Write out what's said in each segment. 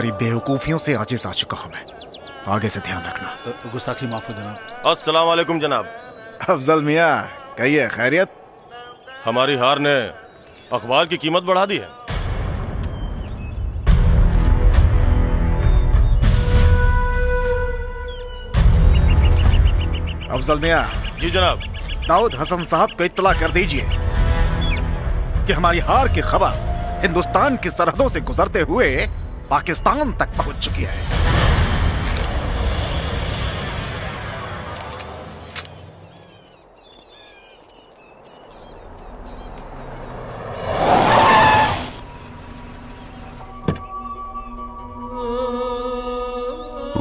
तुम्हारी बेवकूफियों से आजिज़ आ चुका हूं मैं। आगे से ध्यान रखना। गुस्ताखी माफ हो जनाब। अस्सलाम वालेकुम जनाब। अफजल मियाँ, कहिए खैरियत? हमारी हार ने अखबार की कीमत बढ़ा दी है। अफजल मियाँ। जी जनाब। दाऊद हसन साहब को इत्तला कर दीजिए कि हमारी हार की खबर हिंदुस्तान की सरहदों से गुजरते हुए पाकिस्तान तक पहुंच चुकी है।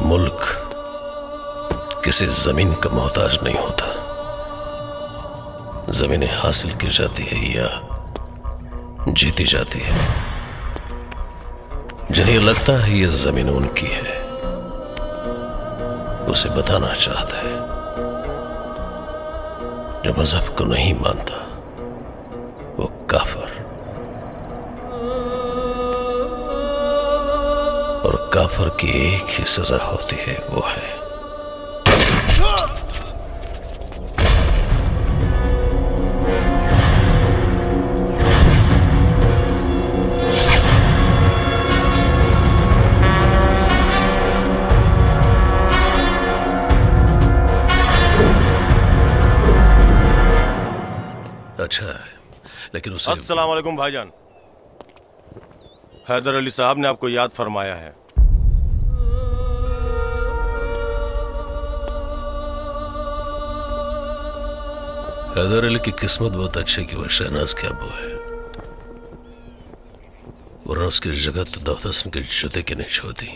मुल्क किसी जमीन का मोहताज नहीं होता। जमीनें हासिल की जाती है या जीती जाती है। जिन्हें लगता है ये जमीन उनकी है, उसे बताना चाहता है। जो मजहब को नहीं मानता वो काफिर, और काफिर की एक ही सजा होती है, वो है अच्छा है, लेकिन उसे अस्सलाम वालेकुम भाईजान। हैदर अली साहब ने आपको याद फरमाया है। हैदर अली की किस्मत बहुत अच्छी कि वह शहनाज के अब्बू है, वरना उसकी जगह तो दाऊद हसन के जूते की नहीं छोड़ती।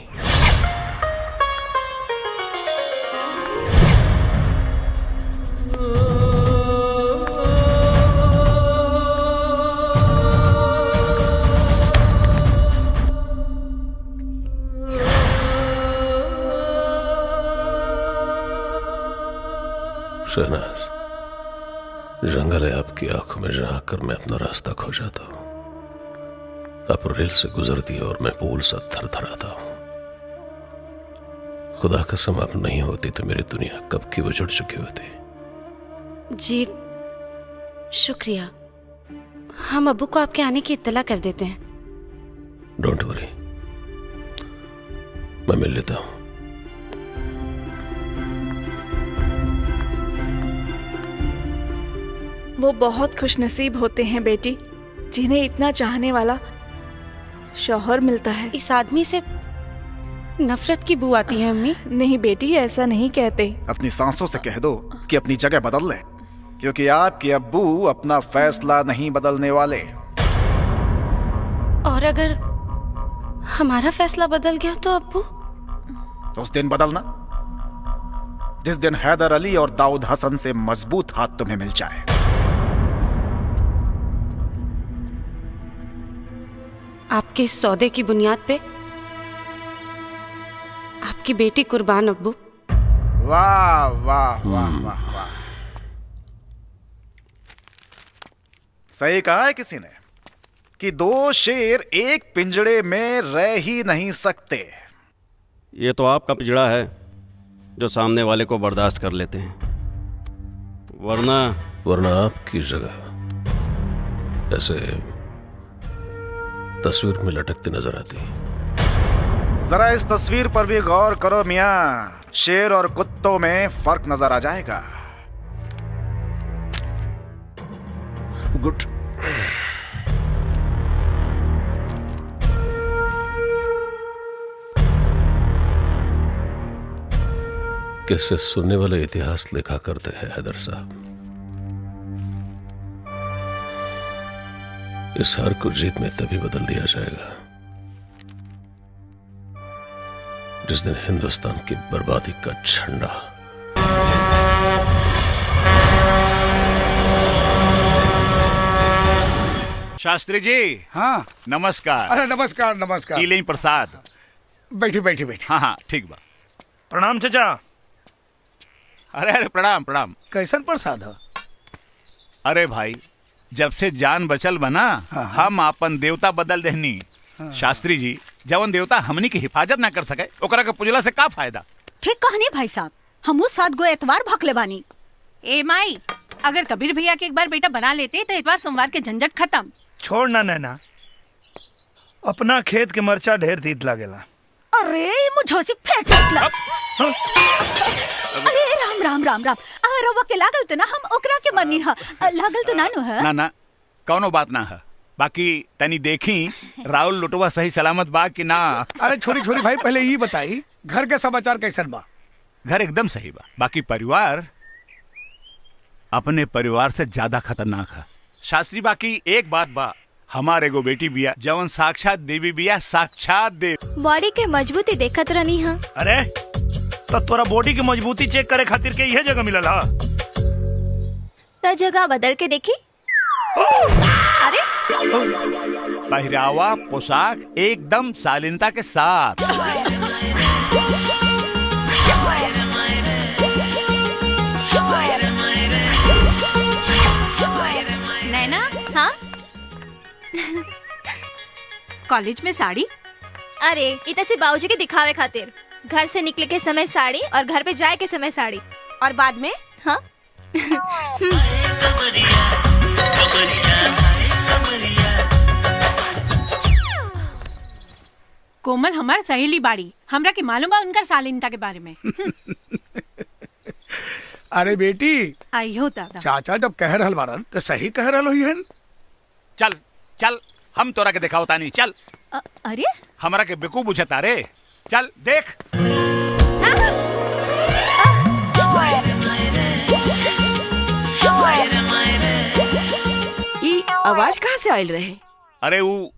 शहनाज, जंगल है आपकी आंखों में, जहां कर मैं अपना रास्ता खो जाता हूं। आप रेल से गुजरती है और मैं पुल सा थरथराता हूं। खुदा कसम आप नहीं होती तो मेरी दुनिया कब की उजड़ चुकी होती। जी शुक्रिया, हम अब्बू को आपके आने की इत्तला कर देते हैं। डोंट वरी, मैं मिल लेता हूं। वो बहुत खुशनसीब होते हैं बेटी, जिन्हें इतना चाहने वाला शौहर मिलता है। इस आदमी से नफरत की बू आती है अम्मी। नहीं बेटी, ऐसा नहीं कहते। अपनी सांसों से कह दो कि अपनी जगह बदल लें, क्योंकि आपके अब्बू अपना फैसला नहीं बदलने वाले। और अगर हमारा फैसला बदल गया तो अब्बू? तो उस दिन बदलना जिस दिन हैदर अली और दाऊद हसन से मजबूत हाथ तुम्हें मिल जाए। आपके इस सौदे की बुनियाद पे आपकी बेटी कुर्बान अब्बू। वाह वाह वाह वाह वाह, सही कहा है किसी ने कि दो शेर एक पिंजड़े में रह ही नहीं सकते। ये तो आपका पिंजड़ा है जो सामने वाले को बर्दाश्त कर लेते हैं, वरना आपकी जगह ऐसे तस्वीर में लटकती नजर आती। जरा इस तस्वीर पर भी गौर करो मियां, शेर और कुत्तों में फर्क नजर आ जाएगा। गुड। किससे सुनने वाले इतिहास लिखा करते हैं हैदर साहब। इस हार को जीत में तभी बदल दिया जाएगा जिस दिन हिंदुस्तान की बर्बादी का झंडा शास्त्री जी। हाँ नमस्कार। अरे नमस्कार नमस्कार। लें प्रसाद। बैठी बैठी बैठी। हाँ हाँ ठीक बा। प्रणाम चाचा। अरे अरे प्रणाम प्रणाम। कैसन प्रसाद है? अरे भाई, जब से जान बचल बना हम आपन देवता बदल देनी। शास्त्री जी, जवन देवता हमनी की हिफाजत ना कर सके ओकरा के पुजला से का फायदा। ठीक कहनी भाई साहब, हमू 7 गो एतवार भखले बानी। ए माई, अगर कबीर भैया के एक बार बेटा बना लेते तो इतवार सोमवार के झंझट खत्म। छोड़ ना नैना, अपना खेत के मरचा ढेर तीत लागेला। अरे मुझो से फेंक निकला। अरे राम राम राम राम, रवा के लागल तो ना हम ओकरा के मरनी ह, लागल तो ना नु है। ना ना कौनो बात ना है, बाकी तनी देखी राहुल लुटवा सही सलामत बा कि ना। अरे छोरी छोरी भाई, पहले ये बताई घर के समाचार कैसन बा? घर एकदम सही बा, बाकी परिवार अपने परिवार से ज्यादा खतरनाक है शास्त्री। बाकी एक बात बा, हमारे एगो बेटी बिया जवन साक्षात देवी बिया, साक्षात देवी। बॉडी के मजबूती देखत रहनी है। अरे तो तोरा बॉडी की मजबूती चेक करे खातिर के यह जगह मिलल हा? तो जगह बदल के देखी। अरे पहरावा पोशाक एकदम शालीनता के साथ। नैना, हाँ कॉलेज में साड़ी? अरे इतना से बाबूजी के दिखावे खातिर। घर से निकले के समय साड़ी और घर पे जाए के समय साड़ी, और बाद में? हाँ कोमल हमार सहेली बाड़ी, हमरा के मालूम बा उनका शालीनता के बारे में। अरे बेटी, आइयो दादा। चाचा जब कह रहल बारन तो सही कह रहल होई हन। चल चल हम तोरा के दिखाओ तानी, चल। अरे हमरा के बेकूफ बुझता रे, चल देख। ये आवाज कहाँ से आयल रहे? अरे वो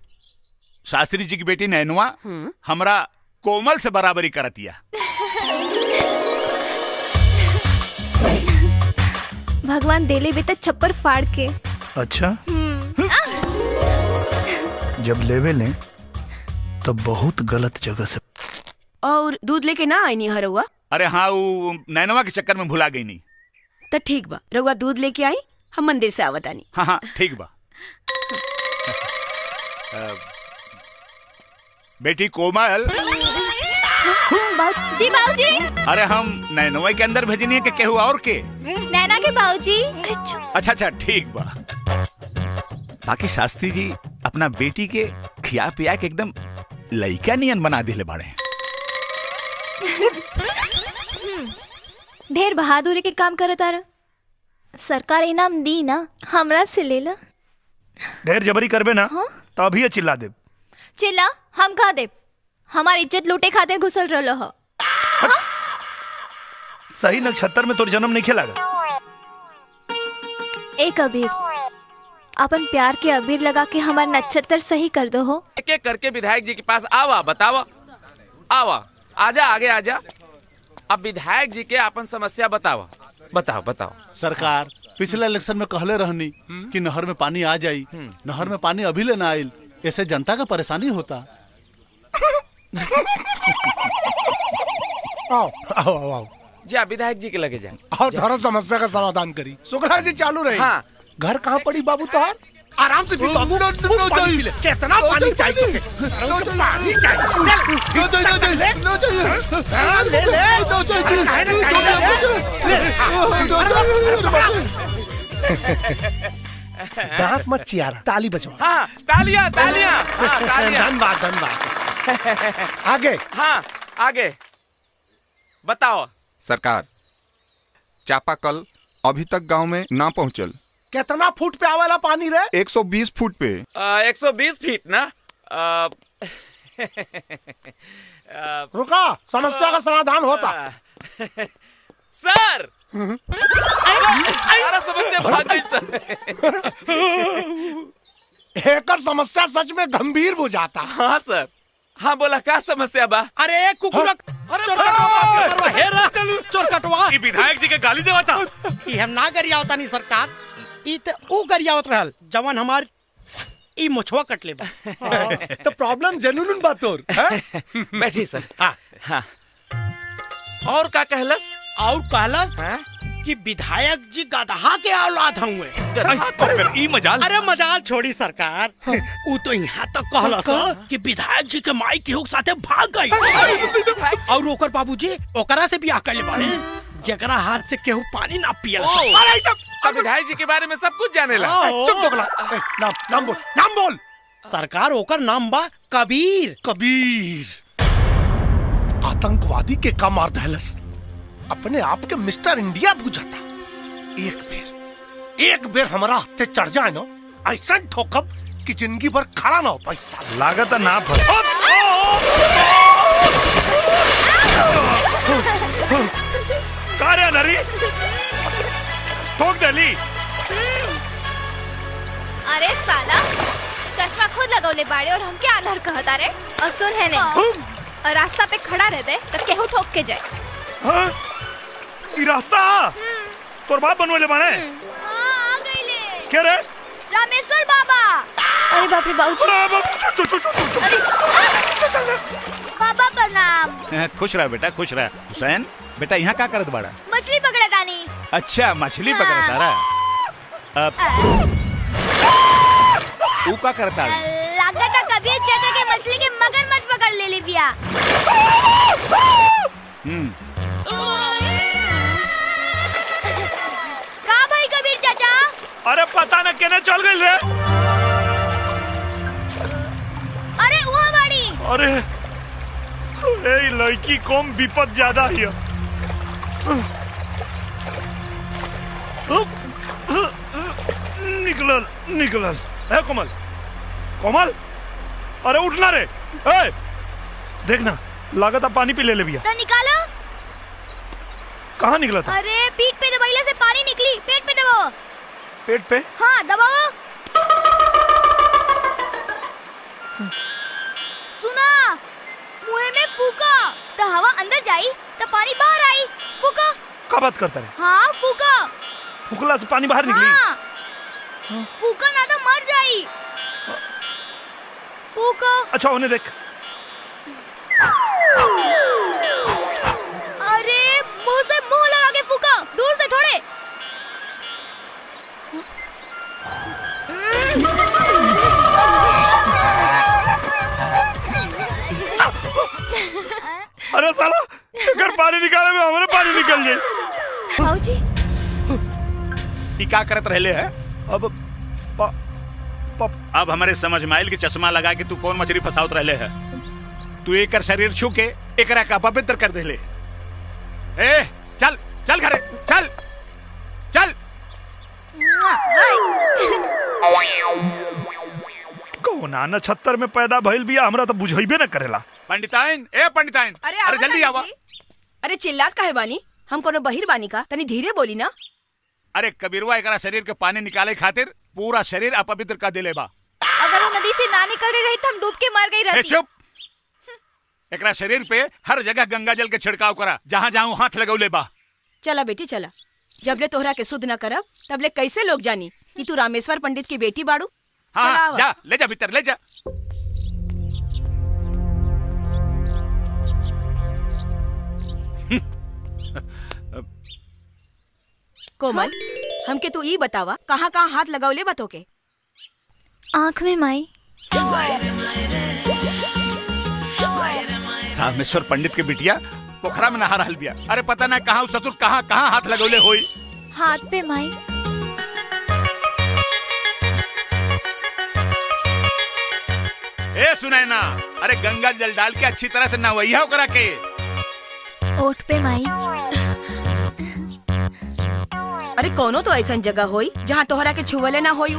शास्त्री जी की बेटी नैनुआ हमरा कोमल से बराबरी करतिया। भगवान देले भी तो छप्पर फाड़ के। अच्छा, जब लेवे लें तो बहुत गलत जगह से। और दूध लेके ना आई नहीं रउआ? अरे हाँ, वो नैनुआ के चक्कर में भुला गई नहीं। तो ठीक बा, रउआ दूध लेके आई, हम मंदिर से आवत आनी। हाँ हाँ ठीक बा। बेटी कोमल। जी बाबूजी। अरे हम नैनुआ के अंदर भेजनी है कि केहू और के? नैना के बाबूजी। अच्छा अच्छा ठीक बा। बाकी शास्त्री जी अपना बेटी के खिया पिया के एकदम लइका नियन बना दिले बाड़े। ढेर बहादुरी के काम करत आ। सरकार इनाम दी ना, हमरा से ले ला। ढेर जबरी करबे ना तो अभी चिल्ला दे। चिल्ला हम कहा दे, हमारी इज्जत लूटे खातिर घुसल रहलो हो। सही नक्षत्र में तोर जन्म नहीं खेलागा। एक अबीर, अपन प्यार के अबीर लगा के हमार नक्षत्र सही कर दो हो। एक एक करके विधायक जी के पास आवा, बतावा। आवा, आजा आगे आजा। अब विधायक जी के अपन समस्या बतावा। बताओ बताओ। सरकार पिछले इलेक्शन में कहले रहनी कि नहर में पानी आ जाई, नहर में पानी अभी ले ना आइल, ऐसे जनता का परेशानी होता। आओ आओ आओ आओ। जा विधायक जी के लगे जाए और धरो समस्या का समाधान करी। शुक्ला जी चालू रही। हाँ। घर कहाँ पड़ी बाबू तोहार? आराम से पी बाबू। पानी पी ले। कितना पानी चाहिए? पानी दांत मत चियारा, ताली बजवा। हाँ, तालियां तालियां। हाँ, तालियां। धन्यवाद धन्यवाद। आगे। हाँ आगे बताओ। सरकार, चापाकल अभी तक गांव में ना पहुंचल। कितना फुट पे आवाला पानी रे? 120 फुट पे। 120 फीट ना। रुका, समस्या का समाधान होता। सर सारा समस्या भाग गई सर। एकर समस्या सच में गंभीर बुझाता। हाँ सर। हाँ बोला, क्या समस्या बा? अरे कुकुरा चोर कटवा। विधायक जी के गाली देवा था। हम ना गरिया होता नहीं सरकार, ई ते ऊ गरियावत रहल जवन हमार ई मुछवा कटले बा। तो प्रॉब्लम जनून बात तोर। बैठी सर। हाँ हाँ। और का कहलस? और कहलस कि विधायक जी गधा के औलाद हुए। अरे मजाल छोड़ी सरकार, वो तो यहाँ तक कहला कि विधायक जी के माई केहू के साथे भाग गई और ओकर बाबूजी ओकरा से ब्याह कर ले बारे, जकरा हाथ से केहू पानी ना पियल। तो विधायक जी के बारे में सब कुछ जाने ला। चुप दोगला, नाम बोल, नाम बोल। सरकार ओकर नाम बा कबीर। कबीर आतंकवादी के का मार दहलस, अपने आप के मिस्टर इंडिया बुझाता। एक बेर हमारा हत्थे चढ़ जाए ना, ऐसा ठोकब कि जिंदगी भर खड़ा ना हो पैसा। लागत ना फल। कार्य नरी ठोक दली। अरे साला चश्मा खुद लगौले बाड़े और हमके आलर कहता रे। और सुन है नहीं, और रास्ता पे खड़ा रहबे तो केहू ठोक के जाए। हाँ? ई रास्ता तोर बाप बनवले बाने। हाँ, आ गईले। क्या रे? रामेश्वर बाबा। अरे बाप रे बाबूजी। बाबा प्रणाम। खुश रहा बेटा, खुश रहा। हुसैन बेटा यहाँ क्या करत बाड़ा? मछली पकड़ा तानी। अच्छा मछली पकड़ा तारा। तू क्या करता? लागता कबीर चाचा के मछली के मगरमच्छ पकड़ ले ली बिया। का भाई कबीर चाचा? अरे पता न केने चल गई रे। अरे वहाँ बाड़ी। अरे ए लड़की कम विपद ज्यादा है। निकलल है कोमल, कोमल अरे उठना रे। ए देखना लागत अब पानी पी ले भैया। तो निकालो। कहाँ निकला था? अरे पीठ पे दबाइले से पानी निकली। पेट पे दबाओ। पेट पे? हाँ दबाओ। सुना, मुंह में फूका तो हवा अंदर जाई तो पानी बाहर आई। फूका। क्या बात करता है? हाँ फूका। फूकला से पानी बाहर निकली? हाँ। फूका ना तो मर जाई। फूका। अच्छा उन्हें देख। अरे मुंह से मुंह लगा के फूका, दूर से थोड़े। अरे साला अगर पानी निकाले में हमारे पानी निकल जाए। भाऊजी क्या करत रहले है? अब हमारे समझ में आइल कि चश्मा लगा के तू कौन मछली फसावत रहले है। तू एक शरीर छू के एकरा का पवित्र कर देले। ए चल चल घरे चल चल। कौना नक्षत्र में पैदा भइल बिया हमरा तो बुझाइबे न करेला। पंडिताइन, ए पंडिताइन, अरे जल्दी आवा। अरे चिल्लात काहे बानी? हम कोनो बहिर बानी का? तनी धीरे बोली ना। अरे कबीरवा एकरा शरीर के पानी निकाले खातिर पूरा शरीर अपवित्र कर देले बा। अगर वो नदी से ना निकल रही तो हम डूब के मर गई रहती। चुप। एकरा शरीर पे हर जगह गंगा जल के छिड़काव करा, जहाँ जहाँ हाथ लगौले बा। चला बेटी चला, जबले तोहरा के शुद्ध न करब तबले कैसे लोग जानी कि तू रामेश्वर पंडित की बेटी बाड़ू। हाँ, जा ले जा भीतर ले जा। कोमल हमके तू ई बतावा कहाँ कहाँ हाथ लगावले बतो के? आँख में माई। रामेश्वर पंडित के बिटिया पोखरा में नहा रहल बिया। अरे पता ना कहाँ ससुर कहाँ कहाँ हाथ लगौले होई। हाथ पे माई। ए सुनैना, अरे गंगा जल डाल के अच्छी तरह से नहवैया करा के। ओठ पे माई। अरे कोनो तो ऐसा जगह होई जहाँ तोहरा के छुवले ना होई।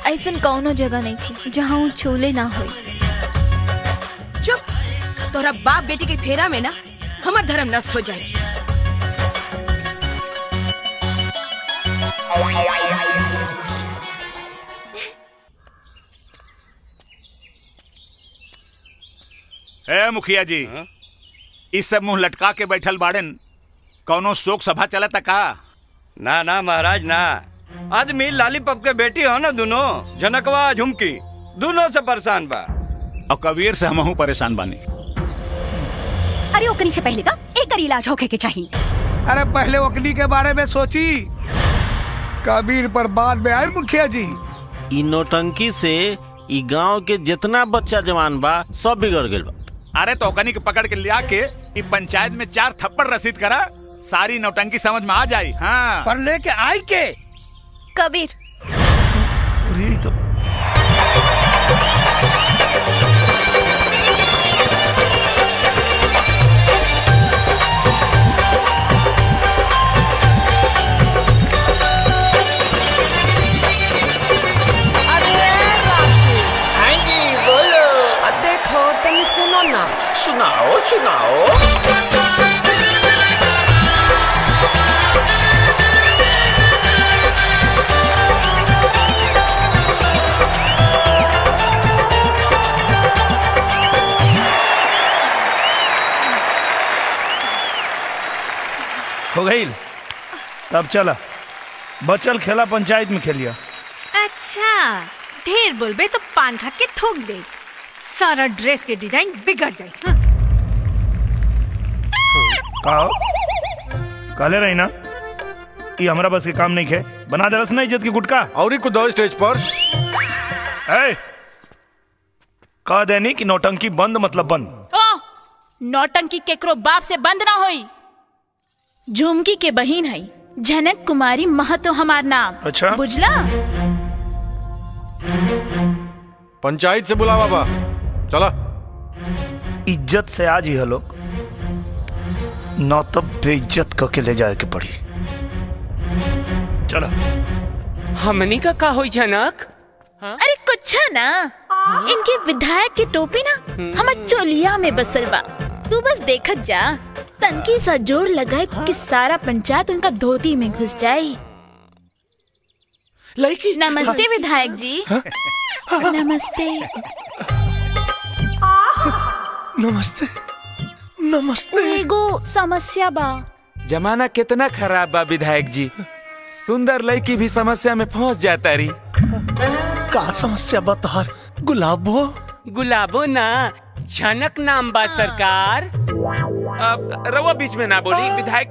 ऐसा कौनो जगह नहीं थी जहाँ वो छूले ना होई। चुप, तोहरा बाप बेटी के फेरा में ना हमार धर्म नष्ट हो जाए। ए मुखिया जी, इस सब मुंह लटका के बैठल बाड़न, कौनो शोक सभा चलता का? ना ना महाराज ना, आदमी लालीपप के बेटी हो ना, दोनों झनकवा झुमकी दोनों से परेशान बा। और कबीर से हमहू परेशान बानी। अरे ओकनी से पहले का एक इलाज होके के चाहिए। अरे पहले ओकनी के बारे में सोची, कबीर पर बाद में आए मुखिया जी। इ नौटंकी से इ गांव के जितना बच्चा जवान बा सब बिगड़ गइल बा। अरे तो ओकनी के पकड़ के लिया के इ पंचायत में 4 थप्पड़ रसीद करा, सारी नौटंकी समझ में आ जाई। हाँ पर लेके आई के कबीर तो देखो तुम सुनो ना। सुनाओ सुनाओ। हो गई, तब चला बचल खेला पंचायत में खेलिया। अच्छा, ढेर बोलबे तो पान खा के थूक दे, सारा ड्रेस के डिजाइन बिगड़ जाए। हाँ? काले रही ना, ये हमारा बस के काम नहीं खे, बना दे रस ना इज्जत की गुटका। और ही कुछ दो स्टेज पर। कह देनी कि नौटंकी बंद मतलब बंद। ओ, नौटंकी केकरो बाप से बंद ना होई। झुमकी के बहिन है, जनक कुमारी महतो हमार नाम। अच्छा बुझला? पंचायत से बुला बाबा, चला। इज्जत से आज ही लोग, न तब बेइज्जत करके ले जाए के पड़ी। चलो। हमनी का का होई जनक? अरे कुछ ना, इनके विधायक की टोपी ना हमार चोलिया में बसल बा। तू बस देखत जा, तनकी सा जोर लगाए कि सारा पंचायत उनका धोती में घुस जाए। नमस्ते विधायक जी। नमस्ते। नमस्ते नमस्ते। एगो समस्या बा। जमाना कितना खराब बा विधायक जी, सुंदर लड़की भी समस्या में फंस जाता रही। का समस्या बता? गुलाबो? गुलाबो ना, झनक नाम बा सरकार। रवा बीच में ना बोली विधायक।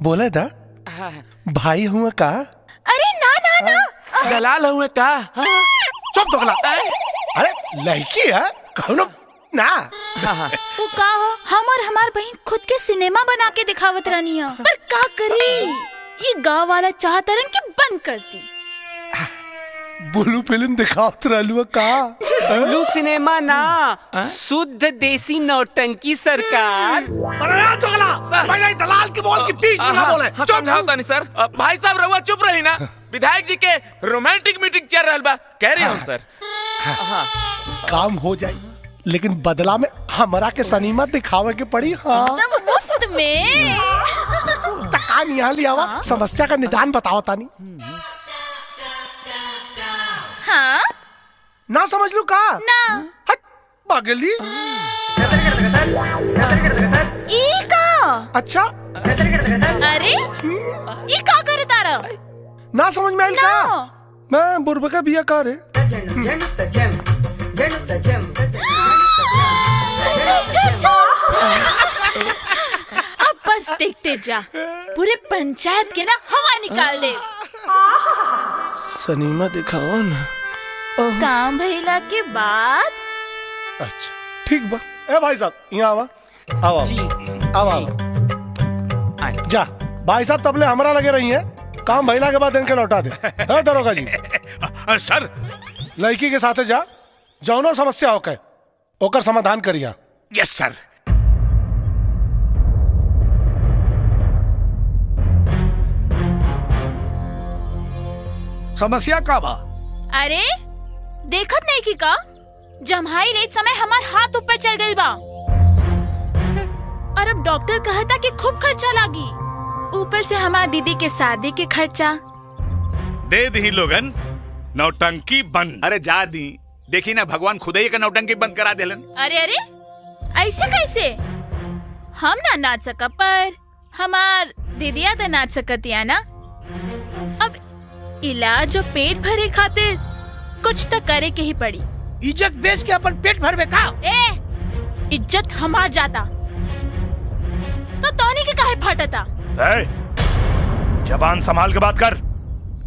बोले दा भाई हुआ का? अरे ना ना ना, दलाल हुए का? चुप दोगला। अरे लड़की है कौनो ना। वो का हो, हम और हमार बहन खुद के सिनेमा बना के दिखावत रहनी है, पर का करी, ये गाँव वाला चाहता रन कि बंद करती। ब्लू फिल्म दिखावत रहलू का? ब्लू सिनेमा ना, शुद्ध देसी नौटंकी सरकार। अरे दोगला, भाई दलाल की बोल के बीच में ना बोले। समझाओ तानी सर। भाई साहब रहुआ चुप रही ना, विधायक जी के रोमांटिक मीटिंग चल रहा बा, कह रही हूँ सर। काम हो जाए, लेकिन बदला में हमारा के सनीमा दिखावे के पड़ी। हाँ मुफ्त में। तका निहाल लिया, समस्या का निदान बताओ तानी। हाँ? ना समझ लू का? ना। हट पागली। ई का? अच्छा। अरे ई का करे तारा? ना समझ में आई का? मैं बुरबा का बिया का रे। अब बस देखते जा, पूरे पंचायत के ना हवा निकाल दे। सनीमा दिखाओ ना। काम भइला के बाद। अच्छा ठीक बा। ए भाई साहब यहाँ आवा, आवा आवा जा। भाई साहब तबले हमरा लगे रही है, काम भइला के बाद इनके लौटा दे। दरोगा जी। सर लड़की के साथे जा, जौनो समस्या होके ओकर समाधान करिया। यस सर। समस्या का बा? अरे देखत नहीं की का, जम्हाई लेत समय हमार हाथ ऊपर चल गई बा, और अब डॉक्टर कहता कि खूब खर्चा लागी, ऊपर से हमार दीदी के शादी के खर्चा। दे दी लोगन, नौटंकी बंद। अरे जा दी, देखी ना भगवान खुद ही का नौटंकी बंद करा देलन। अरे अरे ऐसे कैसे? हम ना नाच सका, पर हमार दीदिया तो नाच सकतिया ना। अब इलाज और पेट भरे खातिर कुछ तो करे के ही पड़ी। इज्जत बेच के अपन पेट भरवे का? ए, इज्जत हमार जाता तो तोनी के काहे फटता? जबान संभाल के बात कर।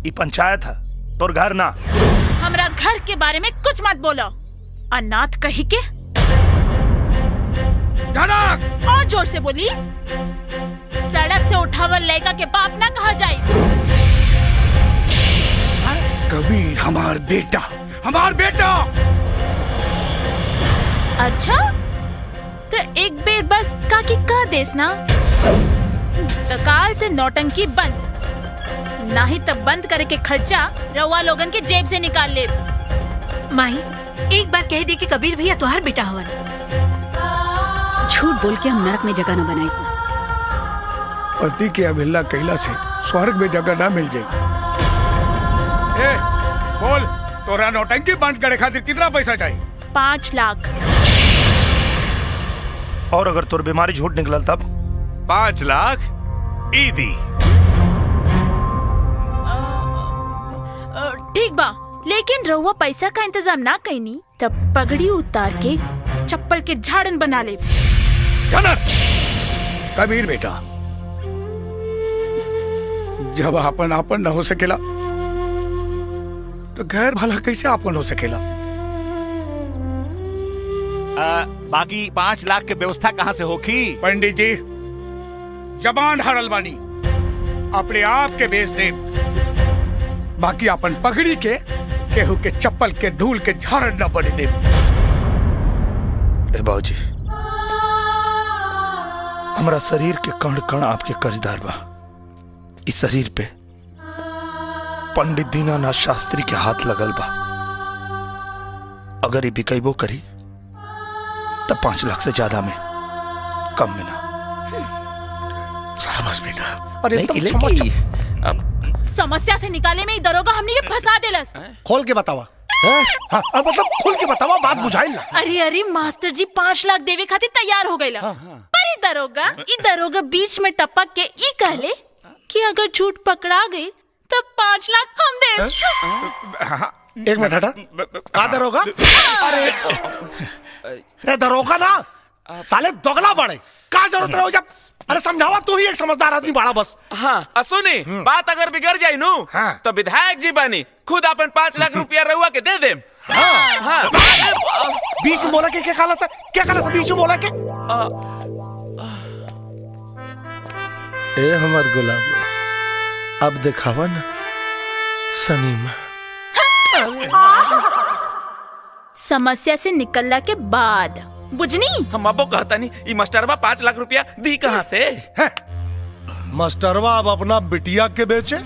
ये पंचायत है, तोर घर ना। हमरा घर के बारे में कुछ मत बोलो। अनाथ कही के। जनक! और जोर से बोली। सड़क से उठावल लड़का के बाप ना कहा जाए। कबीर हमार बेटा, हमार बेटा। अच्छा तो एक बेर बस काकी कह देस ना, तो काल से नौटंकी बंद, ना ही तब बंद करे के खर्चा रउआ लोगन के जेब से निकाल ले। माई एक बार कह दे कि कबीर भैया तुम्हार बेटा हवन। झूठ बोल के हम नरक में जगह न बनाई। पति की अवहेलना कैला से स्वर्ग में जगह ना मिल जाए। बोल, तोरा नौटंकी बंद करे खातिर कितना पैसा चाहिए? 5 लाख। और अगर तोर बीमारी झूठ निकलल तब? 5 लाख ईदी। ठीक बा, लेकिन रउआ पैसा का इंतजाम ना कईनी तब पगड़ी उतार के चप्पल के झाड़न बना ले। कबीर बेटा, जब आपन आपन न हो सकेला तो गैर भला कैसे आपन हो सकेला? बाकी 5 लाख के व्यवस्था कहाँ से होगी? पंडित जी, जबान हरल बानी, अपने आप के बेच दे। बाकी अपन पगड़ी के केहू के चप्पल के धूल के झाड़न न बने दे। बाबूजी, हमारा शरीर के कण कण आपके कर्जदार बा। इस शरीर पे पंडित दीनानाथ शास्त्री के हाथ लगल बा। अगर ये बिकैबो करी तब 5 लाख से ज्यादा में कम में ना। शाबाश बेटा। अरे समस्या से निकाले में दरोगा हमने ये फंसा देलस। खोल के बतावा सर। हाँ, मतलब खोल के बतावा, बात बुझाई ना। अरे मास्टर जी 5 लाख देवे खातिर तैयार हो गईला। पर ई दरोगा बीच में टपक के ई कहले कि अगर झूठ पकड़ा गई तब 5 लाख हम दे। एक मिनट हटा। का दरोगा? अरे दरोगा ना, साले दोगला बड़े। का जरूरत रहो जब? अरे समझावा, तू ही एक समझदार आदमी बड़ा बस। हाँ सुनी, बात अगर बिगड़ जाये नू तो विधायक जी बनी खुद अपन 5 लाख रुपया रहुआ के दे दे। हाँ। बीच में बोला क्या खाला सा बीच में बोला के? ए हमार गुलाब, अब दिखावा ना सनीमा। समस्या से निकलने के बाद बुझनी हम अबो कहता नहीं, ये मास्टरवा 5 लाख रुपया दी कहाँ से? मास्टरवा अब अपना बिटिया के बेचे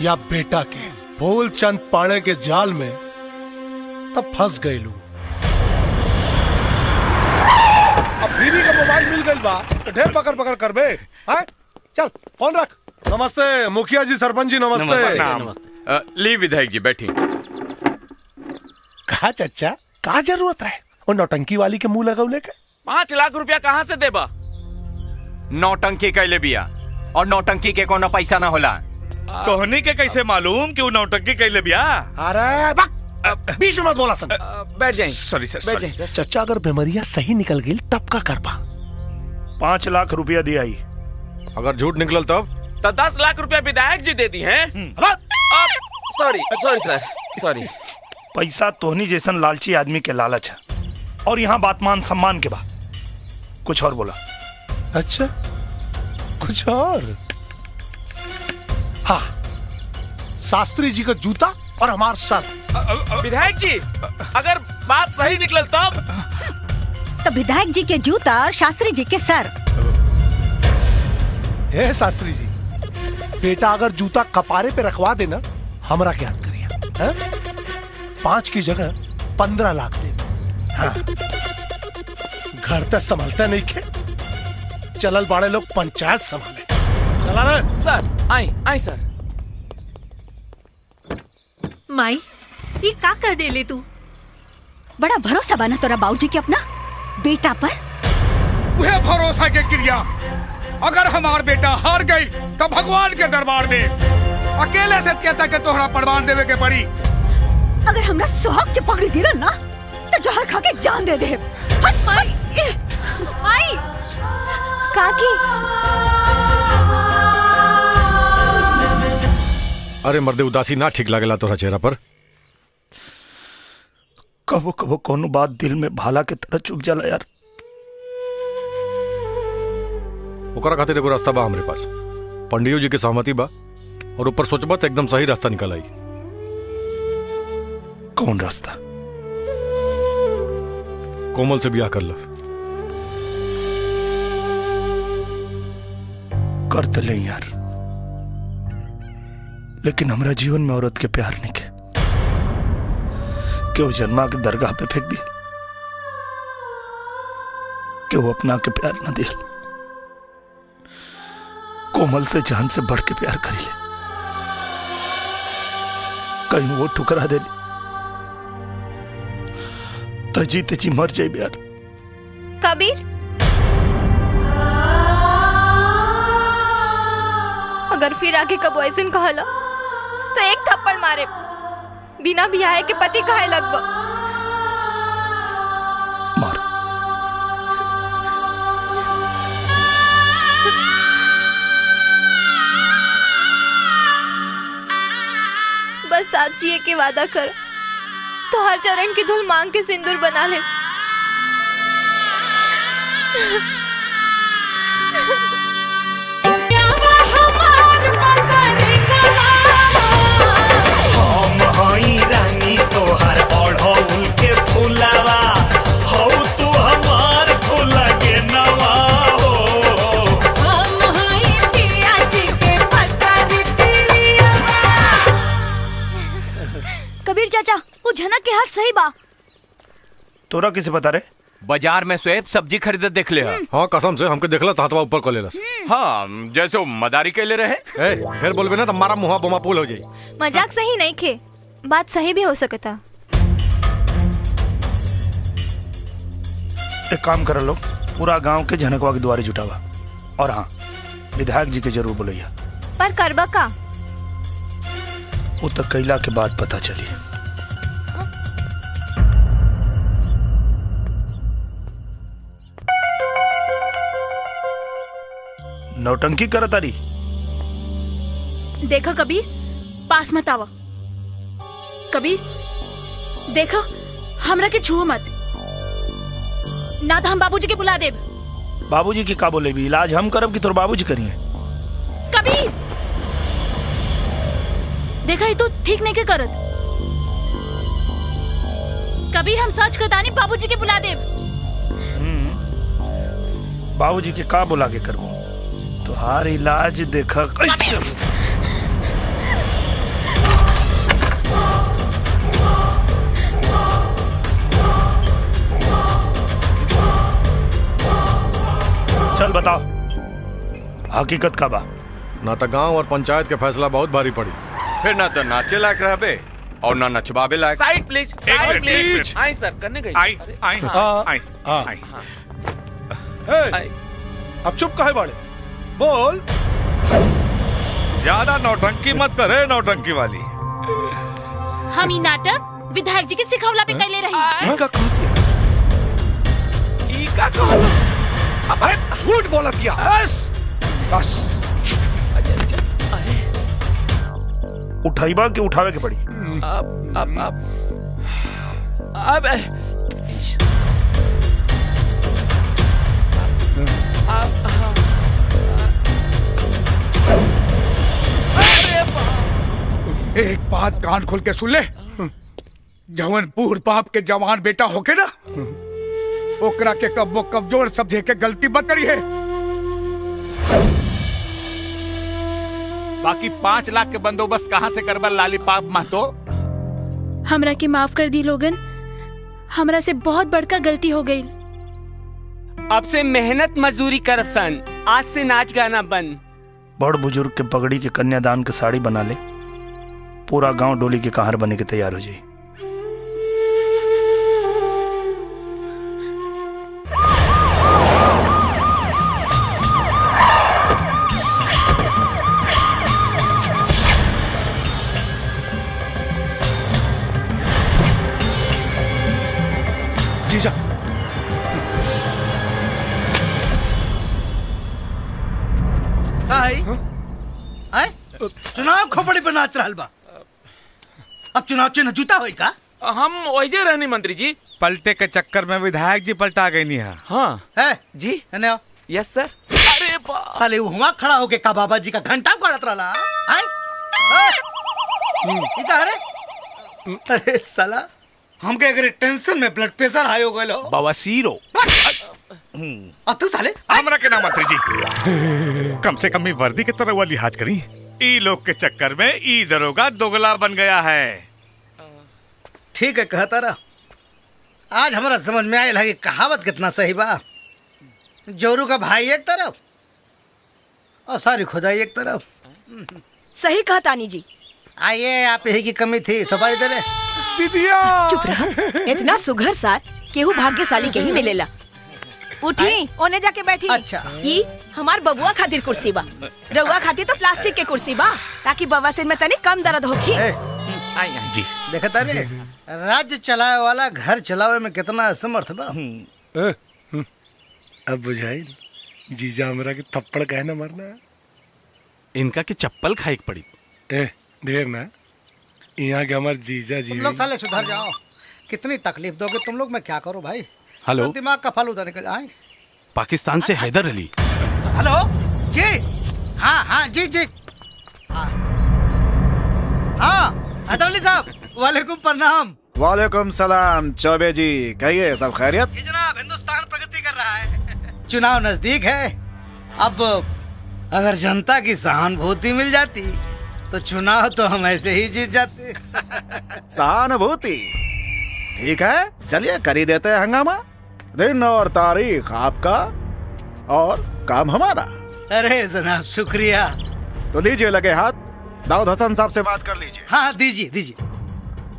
या बेटा के? फूलचंद पाड़े के जाल में तब फंस गई लू। अब बीवी का मोबाइल मिल गई बा तो ढेर पकड़ पकड़ कर बे। चल फोन रख। नमस्ते मुखिया जी, सरपंच जी नमस्ते। ली विधायक जी बैठी। कहा चच्चा, का जरूरत है वो नौटंकी वाली के मुंह लगौले के? 5 लाख रुपया कहाँ से देबा? नौटंकी कैले बिया, और नौटंकी के कोनो पैसा ना होला। तोहनी के कैसे मालूम कि वो नौटंकी कैले बिया? अरे बीच में मत बोला सन। बैठ जाइए। सॉरी सर, बैठ जाइए सर। चच्चा, अगर बीमारियां सही निकल गई तब का करबा? 5 लाख रुपया दिया ही। अगर झूठ निकलल तब? तो 10 लाख रुपया विधायक जी दे दी हैं। सॉरी सर, सॉरी। पैसा तोहनी जैसन लालची आदमी के लालच है, और यहाँ बात मान सम्मान के बाद कुछ और बोला। अच्छा, कुछ और? हाँ, शास्त्री जी का जूता और हमार सर। विधायक जी, अगर बात सही निकलल तब? तो विधायक जी के जूता और शास्त्री जी के सर। हे शास्त्री जी, बेटा अगर जूता कपारे पे रखवा देना, हमरा क्या याद करिए? 5 की जगह 15 लाख दे। हाँ, घर तक संभलते नहीं खे, चलल बाड़े लोग पंचायत संभाले। चला रे सर। आई सर। माई ये का कर दे ले तू? बड़ा भरोसा बना तोरा बाबूजी के अपना बेटा पर। वह भरोसा के क्रिया अगर हमार बेटा हार गई तो भगवान के दरबार में अकेले से कहता के तोहरा प्रमाण देवे के पड़ी। अगर हमरा सुहाग के पकड़ी गिरल ना तो जहर खा के जान दे दे। हट माई। काकी अरे मर्दे, उदासी ना ठीक लागेला तोरा चेहरा पर। कबो कबो कोनो बात दिल में भाला के तरह चुभ जाला यार। ओकरा खातिर एगो रास्ता बा हमरे पास। पंडियो जी के सहमति बा और ऊपर सोचबा तो एकदम सही रास्ता निकल आई। कौन रास्ता? कोमल से ब्याह कर लो। कर तो ले यार, लेकिन हमरा जीवन में औरत के प्यार नहीं के वो जन्मा के दरगाह पे फेंक दिया, कि वो अपना के प्यार न दिया। कोमल से जान से बढ़ के प्यार करी ले, कहीं वो ठुकरा दे तो जीते जी मर जाए यार। कबीर, अगर फिर आगे कबो ऐसे कहला तो एक थप्पड़ मारे, बिना बियाह के पति कहे लगभग। बस साथ जिए के वादा कर, तो हर चरण की धूल मांग के सिंदूर बना ले। रानी तोहर ओढ़ौल के फुलावा हौ तू हमार फूल के नवा हो। हम हई पिया जी के पत्थर तिरिया। कबीर चाचा, वो झनक के हाथ सही बा। तोरा किसे बता रे? बाजार में स्वेप सब्जी खरीदत देख ले। हाँ कसम से हमके देखला तो हाथवा ऊपर को लेलस। हाँ, जैसे वो मदारी के ले रहे। फिर बोलबे ना तो हमारा मुंह बोमा पुल हो जाई। मजाक सही नहीं खे, बात सही भी हो सकता। एक काम कर लो, पूरा गांव के झनकवा के द्वारे जुटावा, और हाँ, विधायक जी के जरूर बुलैया। पर करबा का? वो तक कैला के बाद पता चली। नौटंकी करत तारी। देखो कबीर, पास मत आवा। कबीर देखो, हमरा के छुओ मत, ना तो हम बाबूजी के बुला देब। बाबूजी की का बोले भी? इलाज हम करब कि तोर बाबूजी करिए? कबीर देखा, ये तो ठीक नहीं के करत। कबीर हम सच कहतानी, बाबूजी के बुला देब। बाबूजी के का बुला के करबो? तुहार इलाज देखा कैसे। चल बताओ, हकीकत का बा? ना तो गांव और पंचायत के फैसला बहुत भारी पड़ी। फिर ना तो नाचे लायक रहबे और ना नचवाबे लायक। Side please, side please. आई सर, करने गई। आई। अब चुप काहे बाड़े? बोल। ज्यादा नौटंकी मत करे, नौटंकी वाली। हम ई नाटक विधायक जी के सिखवला पे कैले रही। अरे झूठ बोला दिया। बस उठाइबा कि उठावे के पड़ी? एक बात कान खोल के सुन ले, जवन बूढ़ बाप के जवान बेटा होके ना, ओकरा के कब्बो कमजोर समझे के गलती मत करी है। बाकी 5 लाख के बंदोबस्त कहाँ से करबा लालीपाप महतो? हमरा के माफ कर दी लोगन, हमरा से बहुत बड़का गलती हो गई। अब से मेहनत मजदूरी करब सन, आज से नाच गाना बंद। बड़ बुजुर्ग के पगड़ी के कन्यादान के साड़ी बना ले, पूरा गांव डोली के कहार बने के तैयार हो जाए। जीजा, चुनाव खोपड़ी पे नाच रहल बा। अब चुनाव चिन्ह जूता होई का? हम वैसे रहनी मंत्री जी। पलटे के चक्कर में विधायक जी पलटा गई नहीं है। हाँ है जी। है ना? यस सर। अरे साले हुआ खड़ा होके का बाबा जी का घंटा गाड़त रहला। हाय अरे साला हमके अगर टेंशन में ब्लड प्रेशर हाई हो गइल हो। बवासीर हो। तू साले हमरा के ना मंत्री जी, कम से कम ई वर्दी के तरह वाली लिहाज करी। ई लोग के चक्कर में ई दरोगा दोगला बन गया है। ठीक है कहता रहा। आज हमारा समझ में आयल है कि कहावत कितना सही बा। जोरू का भाई एक तरफ और सारी खुदाई एक तरफ। सही कहा तानी जी। आइए आप यही की कमी थी, सुपारी दे रहे। दीदिया चुप रहा। इतना सुघर सार केहू भाग्यशाली के ही मिलेला। उठी ओने जाके बैठी। अच्छा ई हमार बबुआ खातिर कुर्सी बा, रउआ खातिर तो प्लास्टिक के कुर्सी बा, ताकि बवासीर में तनी कम दर्द होखी। जी देखा तारे राज्य चलाए वाला घर चलावे में कितना असमर्थ बा। अब बुझाई जीजा हमरा के थप्पड़ काहे ना मारना। इनका के चप्पल खाई पड़ी। ढेर ना यहाँ के हमारे जीजा जी। तुम लोग साले सुधर जाओ। कितनी तकलीफ दोगे तुम लोग, मैं क्या करूं भाई। हेलो दिमाग का फालूदा निकल आए। पाकिस्तान से हैदर अली। हेलो जी। हाँ हाँ जी जी। हाँ हैदर अली साहब, वालेकुम प्रणाम। वालेकुम सलाम चौबे जी, कहिए सब खैरियत? जी जनाब, हिंदुस्तान प्रगति कर रहा है। चुनाव नजदीक है। अब अगर जनता की सहानुभूति मिल जाती तो चुनाव तो हम ऐसे ही जीत जाते। सहानुभूति ठीक है, चलिए कर ही देते हैं हंगामा। दिन और तारीख आपका और काम हमारा। अरे जनाब शुक्रिया। तो लीजिए लगे हाथ, दाऊद हसन साहब से बात कर लीजिए। हाँ दीजिए दीजिए।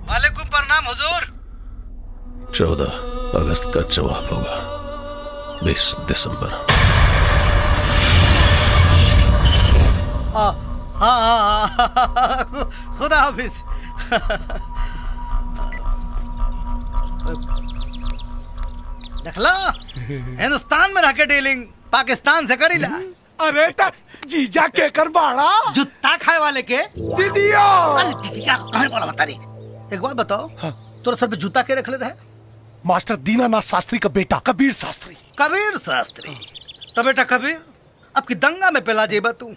वालेकुम प्रणाम हुजूर। 14 अगस्त का जवाब होगा 20 दिसंबर। खुदा हाफिज। देखला हिंदुस्तान में रह के डीलिंग पाकिस्तान से करी ला। अरे ता जीजा के कर बाड़ा जुत्ता खाए वाले के दीदिया। दीदिया कहाँ बोला बता रही। एक बात बताओ, तोरा सर पे जूता के रख ले रहे? मास्टर दीनानाथ शास्त्री का बेटा कबीर शास्त्री। कबीर शास्त्री तो बेटा कबीर अब की दंगा में पिला जेबा तू।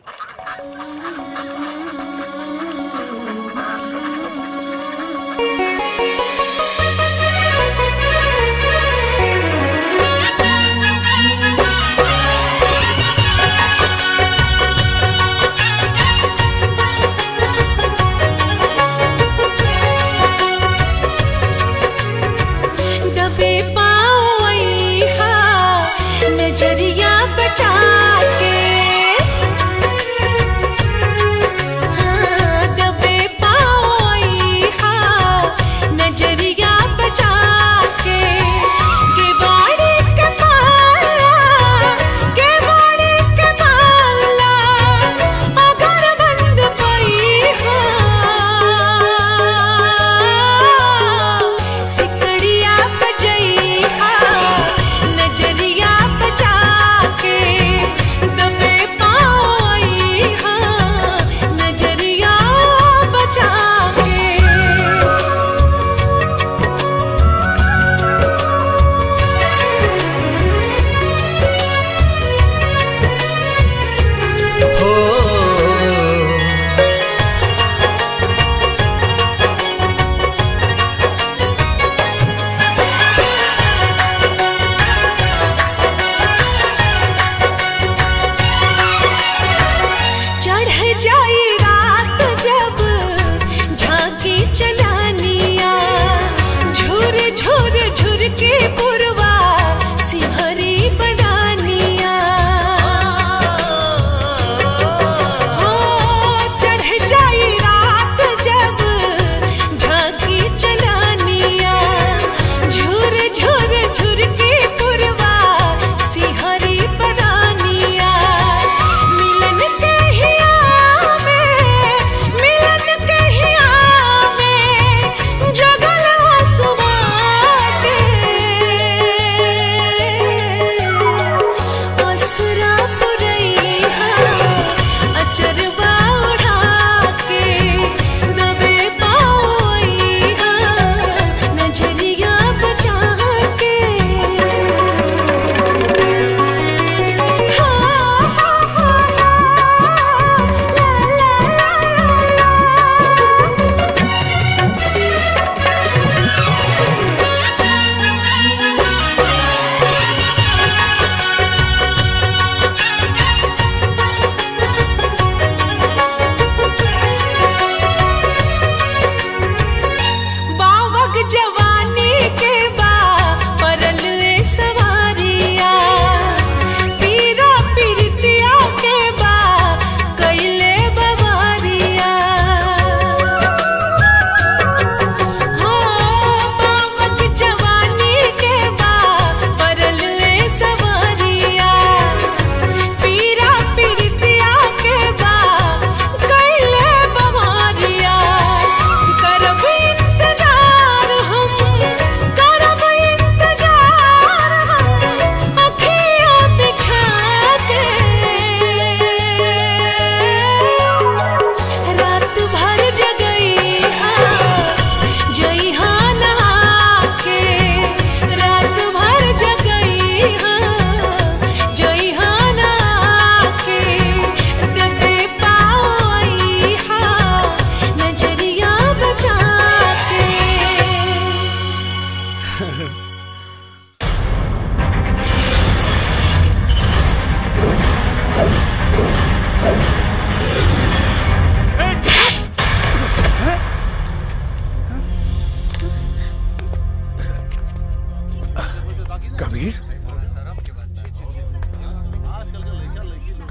दबे पाँव अइहा, नजरिया बचा के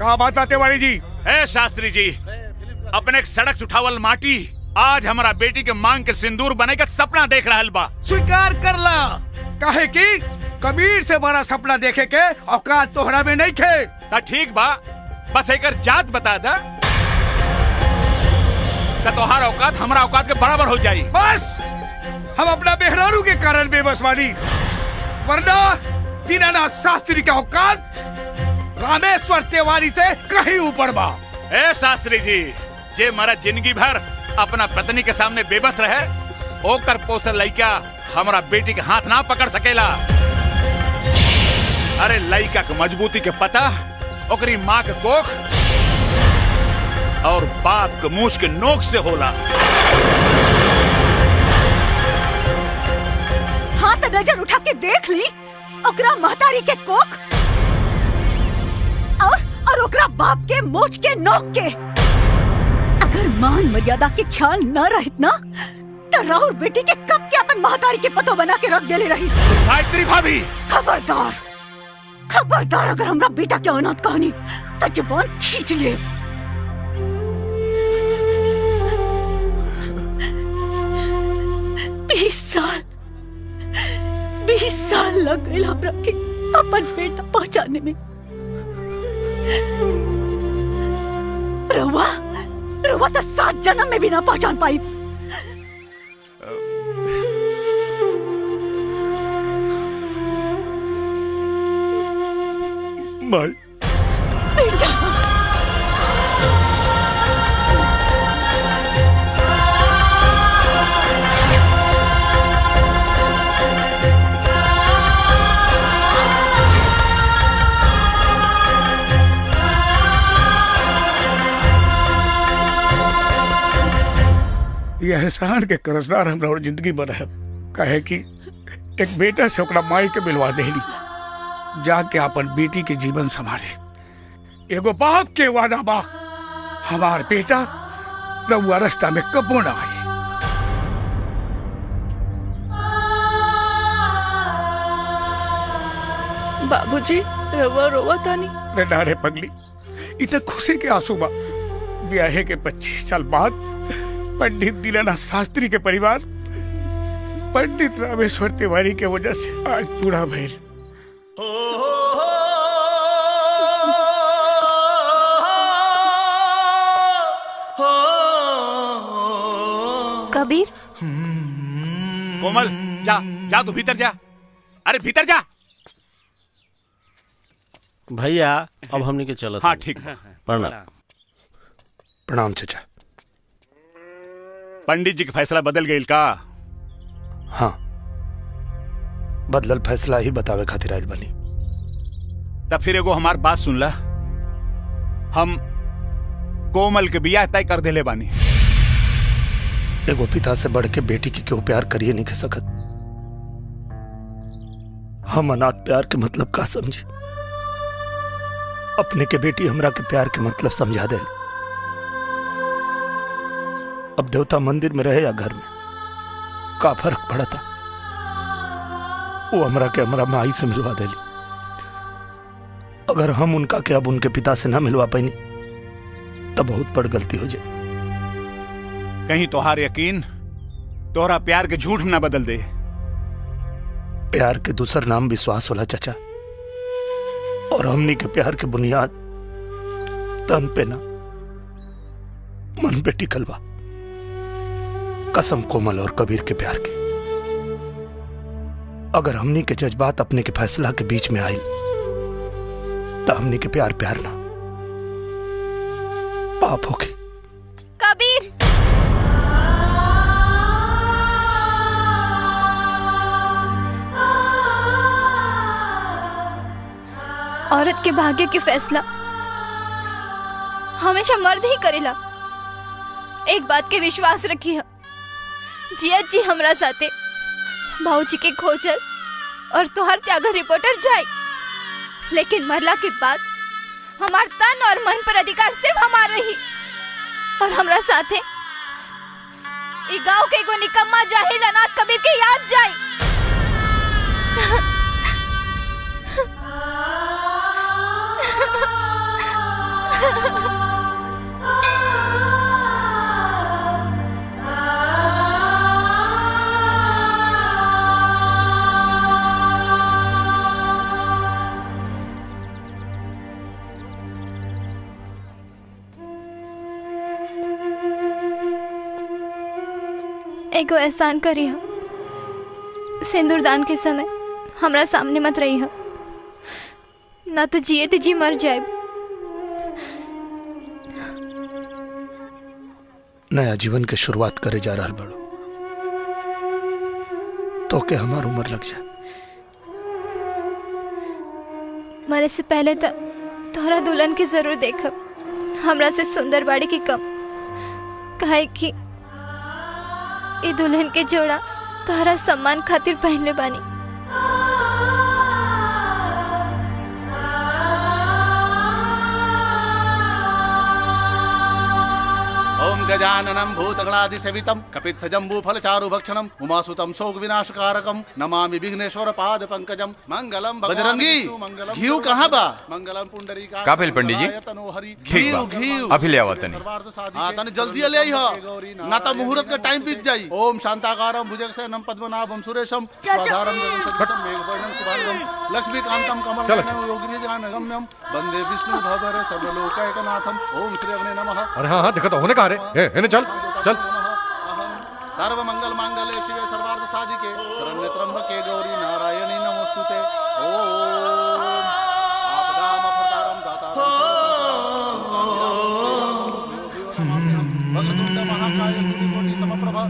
कहा बात बात तिवारी जी? ए शास्त्री जी, अपने एक सड़क उठावल माटी आज हमारा बेटी के मांग के सिंदूर बने का सपना देख रहा बा। स्वीकार कर ला, काहे की कबीर से बड़ा सपना देखे के औकात तोहरा में नहीं खे। ता ठीक बा, बस एक जात बता दा, तोहार औकात हमारा औकात के बराबर हो जाई। बस हम अपना मेहरारू के कारण बेबस वाली, वरना दीनानाथ शास्त्री का औकात रामेश्वर तिवारी से कहीं ऊपर बा। ए शास्त्री जी, जे मारा जिंदगी भर अपना पत्नी के सामने बेबस रहे, ओकर पोसल लइका हमारा बेटी के हाथ ना पकड़ सकेला। अरे लइका के मजबूती के पता ओकरी माँ के कोख और बाप के मूछ के नोक से होला। हाँ तो नजर उठा के देख ली ओकरा महतारी के कोख और ओकरा बाप के मूछ के नोक के। अगर मान मर्यादा के ख्याल न रहित ना तो राहुल बेटी के कब के अपन महतारी के पतो बना के रख देले रही। गायत्री भाभी, खबरदार खबरदार, अगर हमरा बेटा के अनाथ कहानी तो जुबान खींच ले। बीस साल लग गए हमरा के अपन बेटा पहचाने में। रवा तो 7 जन्म में भी ना पहचान पाई। माई बेटा यह एहसान के कर्जदार हमरा और जिंदगी भर है। कहे कि एक बेटा से ओकरा माई के मिलवा देली, जाके अपन बेटी के जीवन संभाले। एगो बाप के वादा बा, हमार बेटा रउआ रास्ता में कबो ना आए। बाबूजी, रवा रोवा तानी। रे नारे पगली, इतना खुशी के आंसू बा। ब्याहे के 25 साल बाद पंडित दीनानाथ शास्त्री के परिवार पंडित रामेश्वर तिवारी के वजह से आज पूरा भइल। कबीर, कोमल, जा जा, तू भीतर जा। अरे भीतर जा भैया। अब हमने के चलत। हाँ ठीक। प्रणाम। प्रणाम चाचा। पंडित जी का फैसला बदल गई का? हाँ, बदलल फैसला ही बतावे खातिर आइल बनी। तब फिर एगो हमार बात सुन ला, हम कोमल के बियाह तय कर देले बानी। एगो पिता से बढ़ के बेटी की क्यों प्यार करिए नहीं कह सकत। हम अनाथ प्यार के मतलब का समझे। अपने के बेटी हमरा के प्यार के मतलब समझा दे। अब देवता मंदिर में रहे या घर में, का फर्क पड़ा था। वो हमरा के हमरा माई से मिलवा देली। अगर हम उनका के अब उनके पिता से ना मिलवा पाई तब बहुत बड़ गलती हो जाए। कहीं तोहार यकीन तोहरा प्यार के झूठ ना बदल दे। प्यार के दूसर नाम विश्वास होला चाचा, और हमनी के प्यार के बुनियाद तन पे ना मन पे टिकल बा। कसम कोमल और कबीर के प्यार के। अगर हमनी के जज्बात अपने के फैसला के बीच में आई तो हमनी के प्यार प्यार ना पाप होके। कबीर, औरत के भाग्य के फैसला हमेशा मर्द ही करेला। एक बात के विश्वास रखी है, जियत जी हमरा साथे भाऊजी के खोजल और तोहर त्यागर रिपोर्टर जाए, लेकिन मरला के बाद हमार तन और मन पर अधिकार सिर्फ हमार रही। और हमरा साथे ई गांव के एगो निकम्मा जाहिल अनाथ कबीर के याद जाए। एगो एहसान करी हो, सिंदूरदान के समय हमरा सामने मत रही हो, ना तो जिए ते जी मर जाए। नया जीवन के शुरुआत करे जा रहा बड़ो, तो के हमार उम्र लग जाए। मरे से पहले तो तोहरा दुल्हन के जरूर देखब, हमरा से सुंदर बाड़ी की कम, काहे कि ई दुल्हन के जोड़ा तोहरा सम्मान खातिर पहनले बानी। ओम गजाननं भूतगणाधिसेवितं कपित्थजम्बूफलचारुभक्षणं उमासुतं शोकविनाशकारकं नमामि विघ्नेश्वर पाद पंकजं मंगलम बजरंगी। घीव कहाँ बा? मंगलम पुंडरीका। का भेल पंडित जी? ठीक बा, अभी ले आवा तनी। हाँ तनी जल्दी ले आई हो, ना तो मुहूर्त का टाइम बीत जाई। ओम शांताकारं भुजगशयनं पद्मनाभं सुरेशं स्वाधारं जगन्सदृशं मेघवर्णं शुभांगं लक्ष्मीकान्तं कमलनयनं योगिनीजानगम्यं वन्दे विष्णु भवर सर्वलोकैकनाथं। ओम श्री अग्ने नमः। अरे हाँ हाँ, देखो तो होने कहाँ रे? चल चल। सर्व मंगल मांगल्ये शिवे सर्वार्थ साधिके शरण्ये त्र्यंबके गौरी नारायणी नमोस्तुते। ओम आपदामपहर्तारं दातारं वक्रतुंड महाकाय सूर्यकोटि समप्रभा।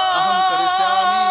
अहं करिष्यामि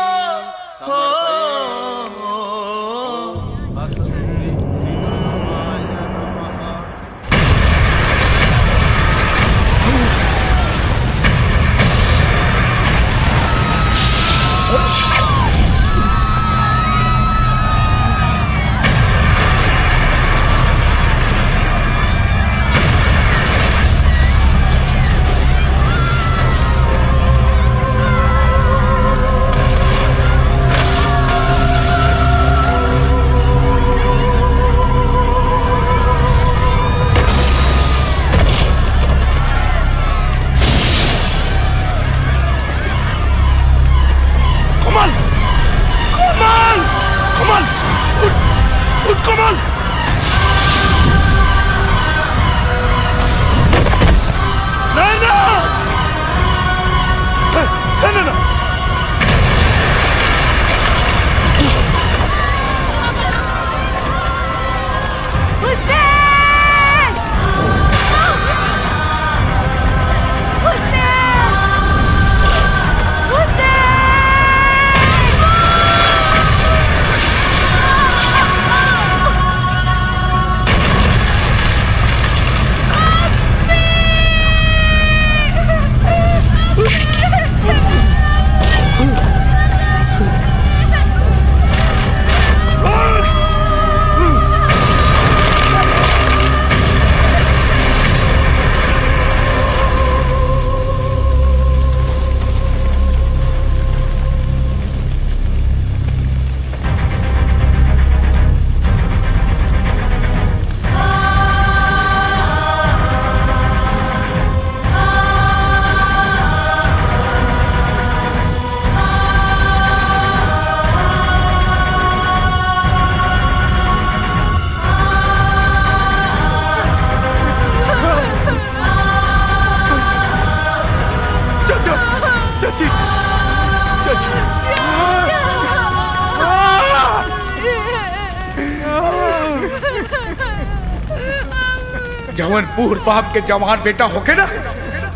जवन पूर्व बाप के जवान बेटा होके ना,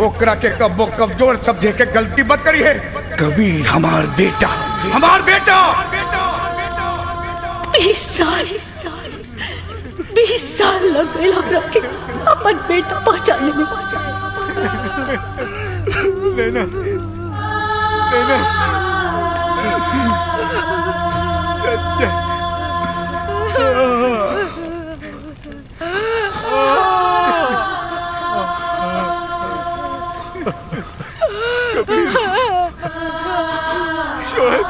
ओकरा के कब्बो कमजोर समझे के गलती मत करी है। कबीर हमार बेटा, हमार बेटा। 20 साल लग गए हमरा के अपन बेटा पहचाने में। लेना लेना चाचा। शोएब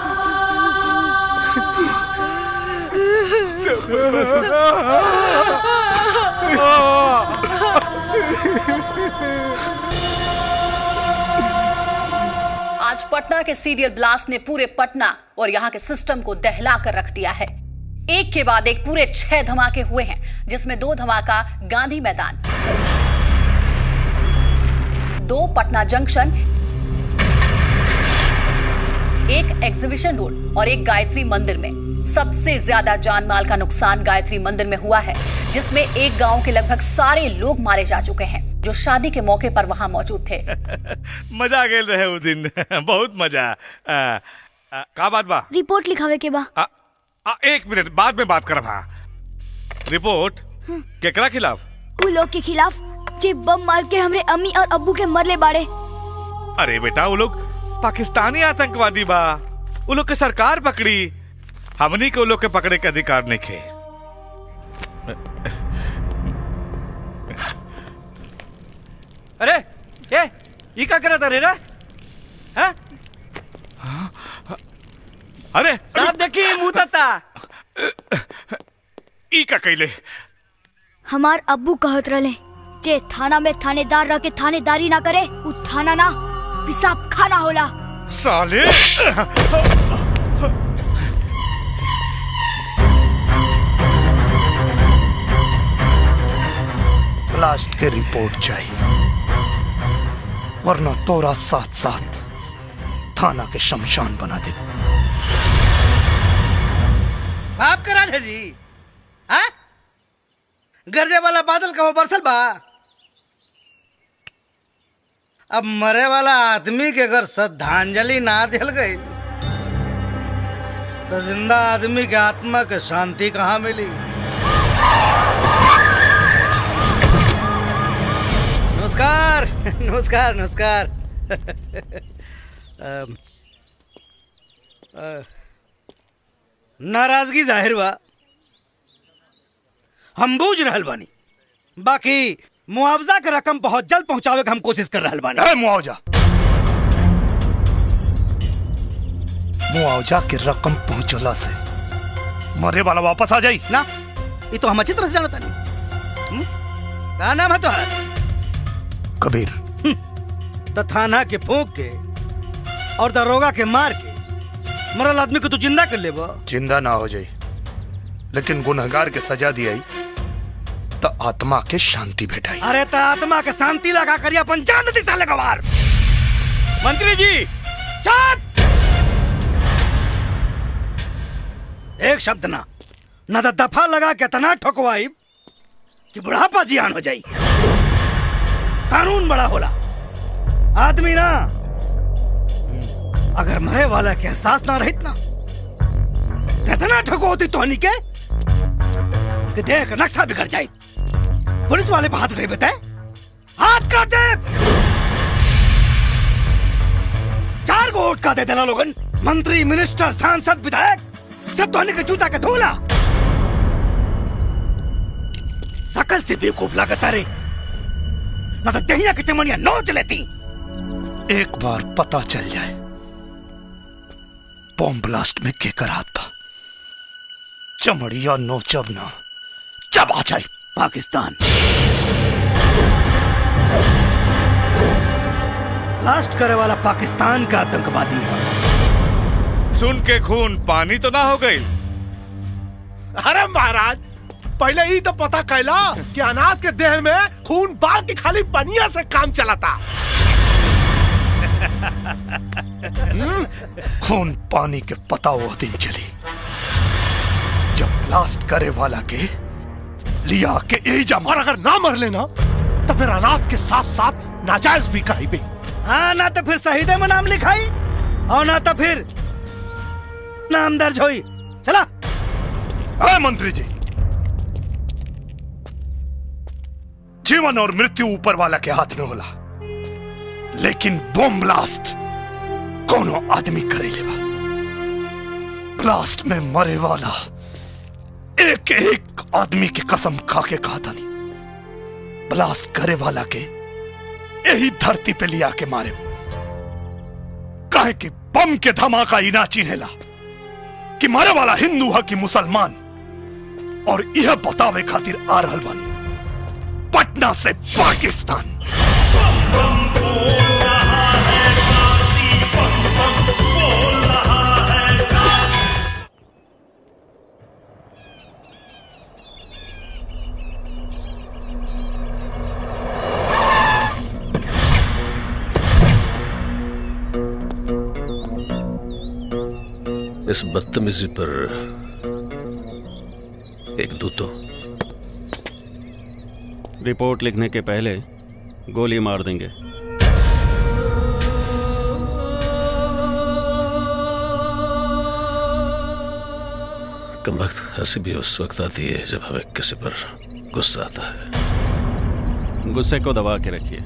आज पटना के सीरियल ब्लास्ट ने पूरे पटना और यहाँ के सिस्टम को दहला कर रख दिया है। एक के बाद एक पूरे 6 धमाके हुए हैं, जिसमें 2 धमाका गांधी मैदान, 2 पटना जंक्शन, एक एग्जीबिशन रोड और एक गायत्री मंदिर में। सबसे ज्यादा जान माल का नुकसान गायत्री मंदिर में हुआ है, जिसमें एक गांव के लगभग सारे लोग मारे जा चुके हैं जो शादी के मौके पर वहां मौजूद थे। मजा गेल रहे उस दिन। बहुत मजा। का बात बा? रिपोर्ट लिखावे के बा। 1 मिनट बाद में बात करब। हाँ, रिपोर्ट केकरा खिलाफ? उ लोग के खिलाफ जे बम मार के हमरे अम्मी और अब्बू के मरले बाड़े। अरे बेटा, वो लोग पाकिस्तानी आतंकवादी बा। वो लोग के सरकार पकड़ी, हमनी के वो लोग के पकड़े के अधिकार नहीं खे। अरे ये क्या करता रे? हाँ? अरे साहब देखिए मुंह तता। ई का कैले? हमार अब्बू कहत रहे जे थाना में थानेदार रह के थानेदारी ना करे, उ थाना ना पिसाब खाना होला। साले ब्लास्ट के रिपोर्ट चाहिए, वरना तोरा साथ साथ थाना के शमशान बना दे। बाप करा है जी। हाँ? गरजे वाला बादल कहो बरसल बा। अब मरे वाला आदमी के अगर श्रद्धांजलि ना दिल गई तो जिंदा आदमी के आत्मा के शांति कहाँ मिली? नमस्कार नमस्कार नमस्कार। नाराजगी जाहिर बा, हम बूझ रहल बानी, बाकी मुआवजा के रकम बहुत जल्द पहुंचावे के हम कोशिश कर रहल बानी। मुआवजा के रकम पहुंचला से मरे वाला वापस आ जाई ना? ये तो हम अच्छी तरह से जानता नहीं। क्या नाम है तुम्हारा? कबीर। तो थाना के फूंक के और दरोगा के मार के मरल आदमी को तू जिंदा कर लेबो? जिंदा ना हो जाई, लेकिन गुनहगार के सजा दिया तो आत्मा के शांति भेटाई। अरे तो आत्मा के शांति लगा करिए अपन जान दे साले गवार। मंत्री जी चुप! एक शब्द ना तो दफा लगा के तना ठोकवाई कि बुढ़ापा जियान हो जाई। कानून बड़ा होला, आदमी ना। अगर मरे वाला के एहसास ना रहित ना तो इतना ठोकवाती तोहनी के कि देख नक्शा बिगड़ जाए। पुलिस वाले पे हाथ नहीं बताए, हाथ काट दे। 4 गो वोट का दे देना लोगन, मंत्री मिनिस्टर सांसद विधायक सब तोहनी के जूता के धोला। सकल से बेवकूफ लागत रे, ना तो दहिया की चमड़िया नोच लेती। एक बार पता चल जाए बॉम्ब ब्लास्ट में केकर हाथ था, चमड़िया नोचब ना चबा जाए। पाकिस्तान ब्लास्ट करे वाला पाकिस्तान का आतंकवादी है। सुन के खून पानी तो ना हो गई? अरे महाराज, पहले ही तो पता कैला कि अनाथ के देह में खून बहा के खाली पनिया से काम चलाता। खून पानी के पता वो दिन चली जब ब्लास्ट करे वाला के लिया के एजा। और अगर ना मर लेना तो फिर अनाथ के साथ साथ नाजायज भी कही भी। हाँ, ना तो फिर शहीदे में नाम लिखाई और ना तो फिर नाम दर्ज होई। चला। मंत्री जी, जीवन और मृत्यु ऊपर वाला के हाथ में होला, लेकिन बॉम्ब ब्लास्ट कोनो आदमी करे लेवा। ब्लास्ट में मरे वाला एक एक आदमी की कसम खा के कहा था नहीं, ब्लास्ट करे वाला के यही धरती पे लिया के मारे। काहे कि बम के धमाका ही ना चिन्हेला कि मारे वाला हिंदू है कि मुसलमान। और यह बतावे खातिर आ रहल बानी पटना से पाकिस्तान। इस बदतमीजी पर एक दूतो। रिपोर्ट लिखने के पहले गोली मार देंगे। कमबख्त हंसी भी उस वक्त आती है जब हमें किसी पर गुस्सा आता है। गुस्से को दबा के रखिए,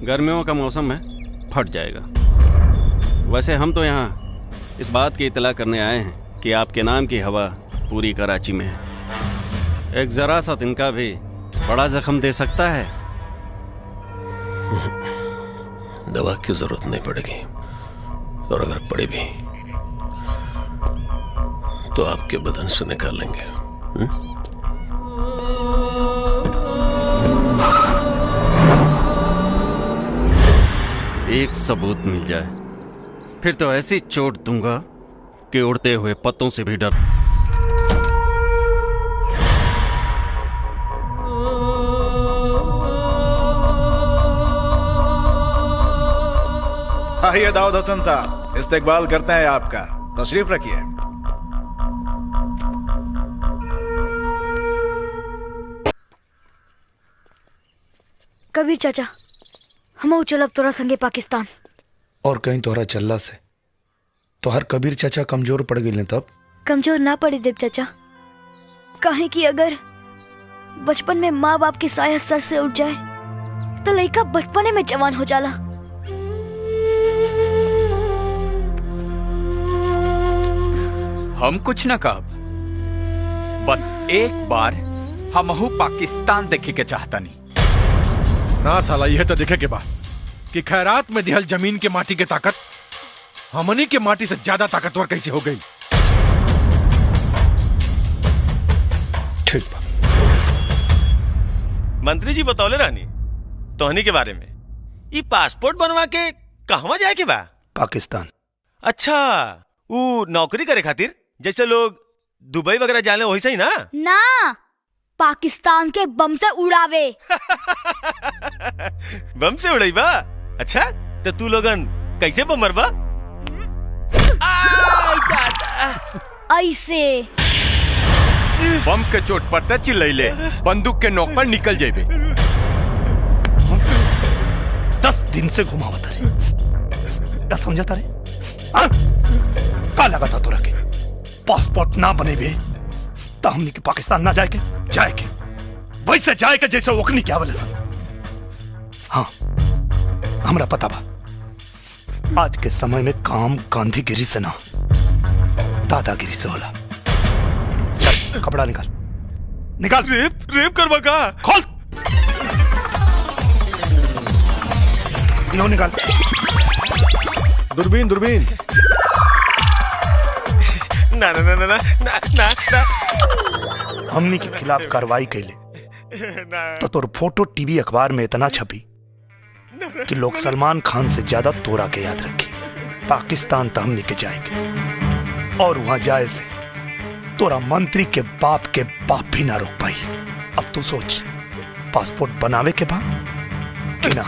गर्मियों का मौसम है, फट जाएगा। वैसे हम तो यहाँ इस बात की इतला करने आए हैं कि आपके नाम की हवा पूरी कराची में है। एक जरा सा तिनका भी बड़ा जख्म दे सकता है। दवा की जरूरत नहीं पड़ेगी, और अगर पड़े भी तो आपके बदन से निकालेंगे। एक सबूत मिल जाए फिर तो ऐसी चोट दूंगा कि उड़ते हुए पत्तों से भी डर। आइए दाऊद हसन साहब, इस्तकबाल करते हैं आपका। तशरीफ रखिए। कबीर चाचा, हम चलब तोरा संगे पाकिस्तान। और कहीं तोहरा चलला से तो हर कबीर चाचा कमजोर पड़ गए। तब कमजोर ना पड़ी देव चाचा, काहे कि अगर बचपन में माँ बाप की साया सर से उठ जाए तो लड़का बचपने में जवान हो जाला। हम कुछ न कहब, बस एक बार हमहू पाकिस्तान देखे के चाहता नहीं। ना साला, यह तो देखे के बाद कि खैरात में दिहल जमीन के माटी के ताकत हमनी के माटी से ज्यादा ताकतवर कैसे हो गई। ठीक बा। मंत्री जी बतौले रानी तोहनी के बारे में। ये पासपोर्ट बनवा के कहवा जाए के बा? पाकिस्तान। अच्छा, वो नौकरी करे खातिर जैसे लोग दुबई वगैरह जाने वही सही ना? ना, पाकिस्तान के बम से उड़ावे। बम से उड़ाई बा? अच्छा, तो तू लोगन कैसे बम मरबा? ऐसे बम के चोट पर त चिल्लैले, बंदूक के नोक पर निकल जेबे। 10 दिन से घुमावता रे, क्या समझता रे? का लगा था तोरा के पासपोर्ट ना बने बे तो हमनी के पाकिस्तान ना जाए के वैसे जाए के जैसे ओकनी क्या बोले सन। हाँ, हमरा पता बा आज के समय में काम गांधीगिरी से ना दादागिरी से होला। चल कपड़ा निकाल। रेप करवा का? खोल यो निकाल। दूरबीन। ना ना ना ना ना ना ना ना। हमनी के खिलाफ कार्रवाई कैले तो तोर फोटो टीवी अखबार में इतना छपी कि लोग सलमान खान से ज्यादा तोरा के याद रखे। पाकिस्तान तो हमनी के जाएगे और वहां जाए से तोरा मंत्री के बाप भी ना रोक पाई। अब तू सोच, पासपोर्ट बनावे के बा कि ना?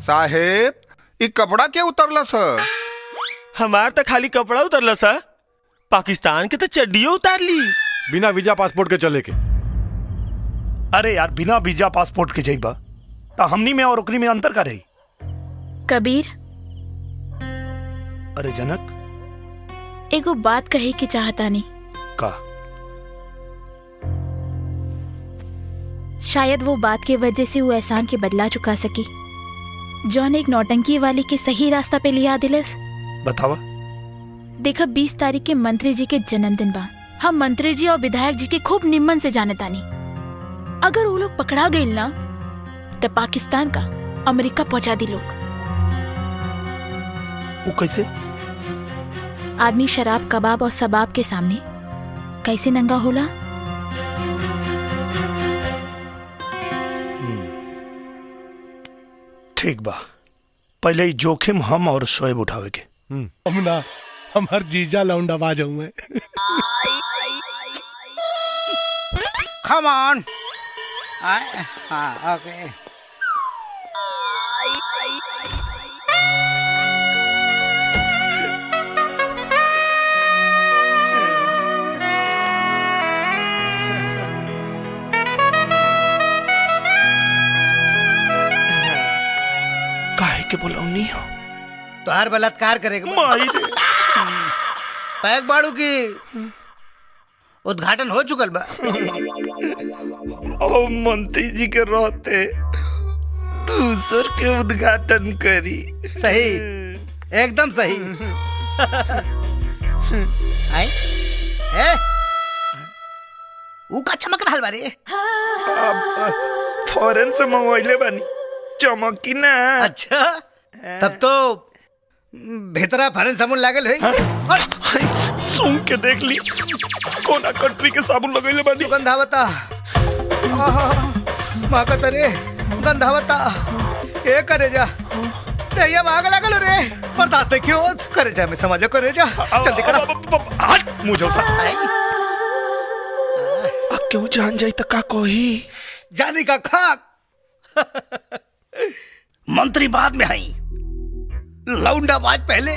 साहेब, ये कपड़ा क्या उतरला सर? हमार तो खाली कपड़ा उतरला सर, पाकिस्तान के तो चड्डियों उतार ली। बिना वीजा पासपोर्ट के चले के? अरे यार, बिना वीजा पासपोर्ट के जाइबा तो हमनी में और ओकरी में अंतर का रही? कबीर, अरे जनक, एगो बात कहे के चाहता नहीं का? शायद वो बात के वजह से वो एहसान के बदला चुका सकी जौन एक नौटंकी वाली के सही रास्ता पे लिया दिलस। बतावा। देखा, 20 तारीख के मंत्री जी के जन्मदिन बा। हम मंत्री जी और विधायक जी के खूब निम्मन से जाने तानी। अगर वो लोग पकड़ा गए ना तो पाकिस्तान का अमेरिका पहुंचा दी लोग। वो कैसे? आदमी शराब, कबाब और सबाब के सामने कैसे नंगा होला? ठीक बा, पहले ही जोखिम हम और शोएब उठावे के। हम ना हमार जीजा लौंडा बाजाऊ मैं। Come on. Okay. काहे के बुलाऊनी हो? तो हर बलात्कार करेगा। पैक बाड़ू की उद्घाटन हो चुकल बा। ओ मंत्री जी के रहते दूसर के उद्घाटन करी। सही, एकदम सही। आई ए ऊ का चमक रहल बारे। फॉरेन से मंगवाइले बानी, चमकी ना। अच्छा, तब तो भीतरा फॉरेन साबुन लागल है। सुन के देख ली, कोना कंट्री के साबुन लगैले बानी। गंधावता माका तरे गंधावता ए करे जा तेया माग लागल रे। बर्दाश्त क्यों करे जा, मैं समझो करे जा। जल्दी करा हट मुझे सा। अब क्यों जान जाई त का कोही जानी का खाक। मंत्री बाद में आई, लौंडा बाज पहले।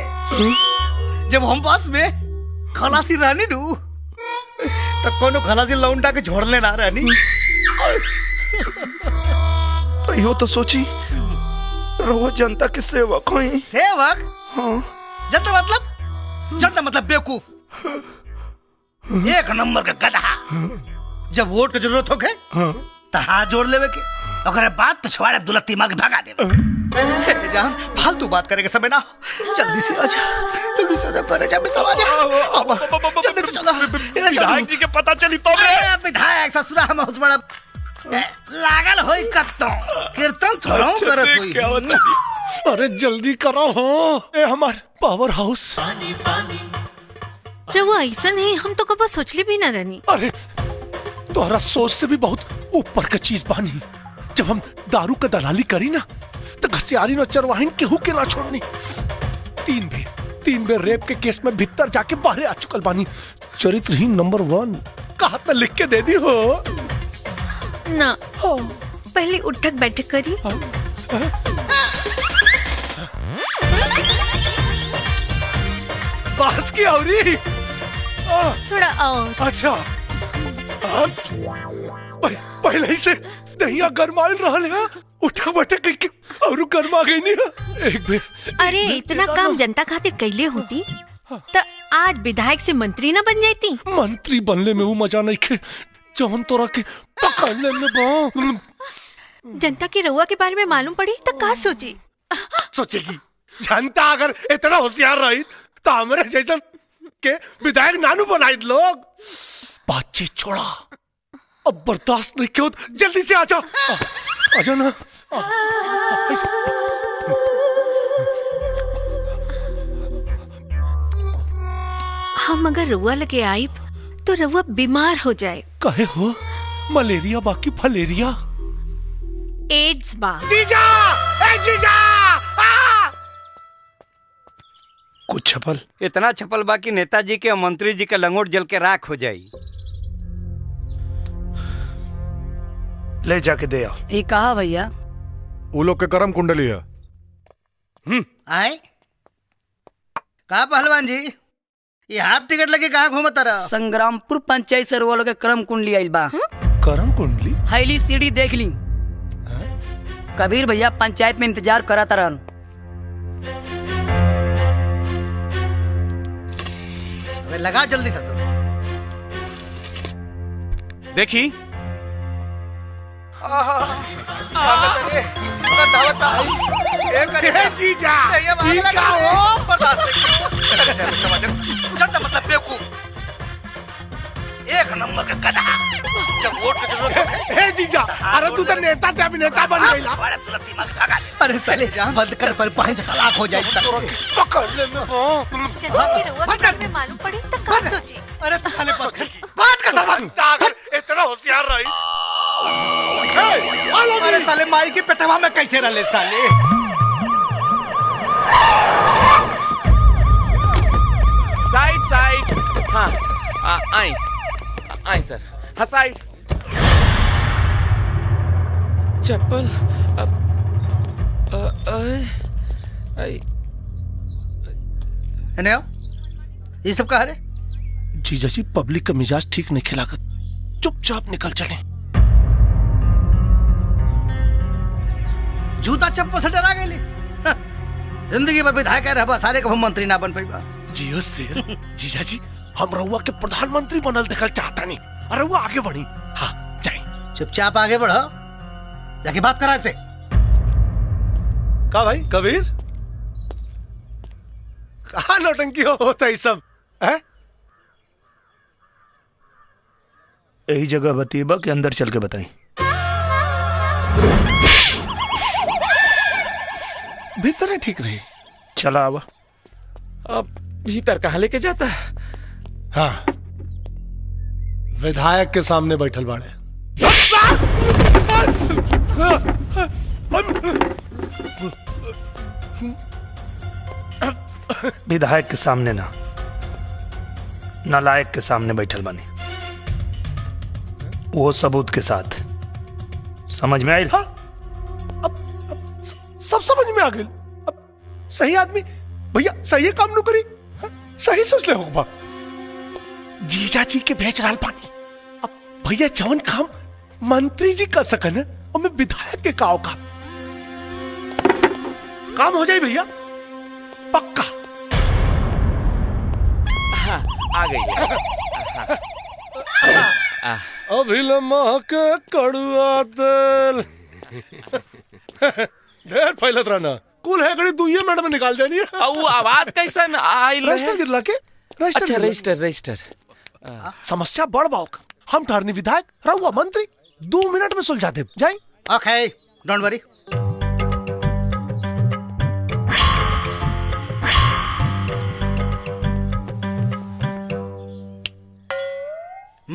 जब हम पास में खलासी रहनी नू तो कोनो खलासी लौंडा के छोड़ने ना रहनी। तो यो तो सोची रोज जनता के सेवक होई। सेवक? हाँ। जनता मतलब बेवकूफ, एक नंबर का गधा। जब वोट की जरूरत होके तो हाथ जोड़ लेवे के, ओकरे बाद पिछवाड़े दुलत्ती मार के भगा देवे। जान फालतू बात करे के समय ना, जल्दी से आजा, जल्दी से आजा करे जा, मैं सब आजा। जल्दी से चलो। विधायक जी के पता चली तो विधायक ससुरा हम उस बड़ा लागल होई कत्तो कीर्तन थोड़ो करत होई। अरे जल्दी करो हो, ए हमार पावर हाउस। वो ऐसा नहीं, हम तो कब सोचले भी ना रहनी। अरे तोहरा सोच से भी बहुत ऊपर का चीज बानी। जब हम दारू का दलाली करी ना तो घसियारी न चरवाहिन केहू के ना छोड़नी। तीन बेर रेप के केस में भीतर जाके बाहर आ चुकल बानी। चरित्रहीन नंबर 1 कहा तो लिख के दे दी हो ना। पहले उठक बैठक करी। बास की औरी थोड़ा और। अच्छा, पहले ही से दहिया गरमाइल रहल है, उठक बैठक करके और गरमा गई नहीं। एक बेर अरे इतना काम जनता खातिर कैले होती तो आज विधायक से मंत्री ना बन जाती। मंत्री बनले में वो मजा नहीं खे जवन तोरा के पकड़ने में बा। जनता की रउआ के बारे में मालूम पड़ी तो का सोची? सोचेगी जनता अगर इतना होशियार रही तो हमारे जैसन के विधायक नानू बनाई लोग। बातचीत छोड़ा, अब बर्दाश्त नहीं क्यों, जल्दी से आजा। आजा ना। हम अगर रउआ लगे आइब तो रउआ बीमार हो जाए। कहे हो? मलेरिया बाकी फलेरिया? एड्स बा। जीजा! ए जीजा! कुछ छपल? इतना छपल बा कि नेताजी के और मंत्री जी के लंगोट जल के राख हो जाई। ले जाके दे आओ। ये कहा भैया? वो लोग के कर्म कुंडली है। आए कहा पहलवान जी, ये हाफ टिकट लगे कहाँ घूमता रहा? संग्रामपुर पंचायत से रोल के कर्म कुंडली आइल बा। कर्म कुंडली? हैली सीढ़ी देख ली। कबीर भैया पंचायत में इंतजार कराता रहन। लगा जल्दी से देखी। जीजा मतलब बेवकूफ, एक नंबर का गधा। जब वोट की जरूरत है जीजा, अरे तू तो नेता से अभिनेता बन गया। अरे साले जान बंद कर, पर पांच तलाक हो जाए। पकड़ने में मालूम पड़ी तो का सोची? अरे साले बात का समझ अगर इतना होशियार रही अरे साले माई की पेटवा में कैसे रले साले। Side side. हाँ आई आई सर। हाँ साइड। चप्पल ये सब कहा रे? जीजा जी पब्लिक का मिजाज ठीक नहीं खिलाकर चुपचाप निकल चले। जूता चप्पल से डरा गए। जिंदगी भर विधायक रह सारे कभी मंत्री ना बन पाई। जियो शेर। जीजा जी हम रहुआ के प्रधानमंत्री बनल देखल चाहता नहीं। अरे वो आगे बढ़ी। हाँ जाए। चुपचाप आगे बढ़ो, जाके बात करा से। का भाई कबीर कहा नौटंकी होता है सब है? यही जगह बतीबा के अंदर चल के बताई। भीतर है ठीक रही। चला आवा। अब भीतर कहाँ लेके जाता? हाँ विधायक के सामने बैठल बाड़े। विधायक के सामने ना, नालायक के सामने बैठल बानी, वो सबूत के साथ। समझ में आई? हाँ, अब सब समझ में आ गई। अब सही आदमी भैया सही काम नु करी। हाँ, सही सोच ले होगा। जीजा जी के भेज रहा पानी। अब भैया जवन काम मंत्री जी कर सकन है और मैं विधायक के काव का काम हो जाए भैया पक्का। हाँ, आ गई। अभिलमा के कड़ुआ तेल ढेर फैलत रहना। कुल है गड़ी दुइये मिनट में निकाल जानी है। वो आवाज कैसन आई? रजिस्टर गिरला के अच्छा रजिस्टर। समस्या बढ़ बाओ। हम ठहरनी विधायक रहुआ मंत्री 2 मिनट में सुलझा दे जाए। ओके डोंट वरी।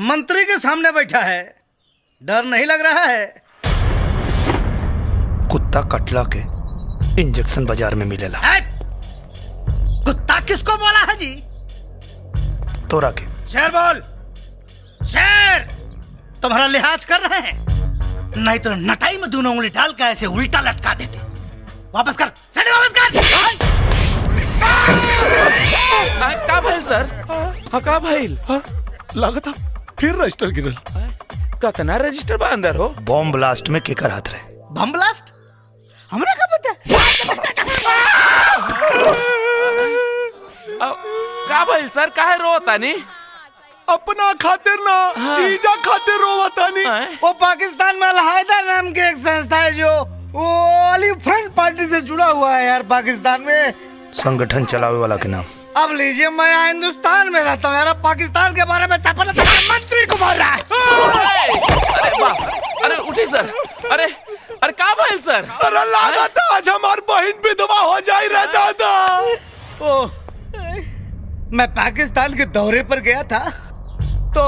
मंत्री के सामने बैठा है, डर नहीं लग रहा है? कुत्ता कटला के इंजेक्शन बाजार में मिलेला। कुत्ता किसको बोला है जी? तोरा के। शेर बोल, शेर। तुम्हारा लिहाज कर रहे हैं? नहीं तो नटाई में दोनों उंगली डाल के ऐसे उल्टा लटका देते। वापस कर, सेठ वापस कर। का भाई सर? हाँ का भाई? लागत फिर रजिस्टर गिरल। कतना रजिस्टर बा अंदर हो? बॉम्ब ब्लास्ट में केकर हाथ रहे? Bomb blast? हमरा का पता? का भाई सर काहे रोता नहीं? अपना खातिर ना जीजा खातिर रोवता नहीं। वो पाकिस्तान में अलहायदा नाम की एक संस्था है जो वो वाली फ्रंट पार्टी से जुड़ा हुआ है यार। पाकिस्तान में संगठन चलावे वाला के नाम। अब लीजिए मैं यहाँ हिंदुस्तान में रहता हूँ यार। पाकिस्तान के बारे में सफल मंत्री को बोल रहा है। अरे वाह, अरे उठी सर। अरे अरे का भाई सर? अरे लगा था आज हमारी बहन विधवा हो जाए रहता था। ओ, मैं पाकिस्तान के दौरे पर गया था तो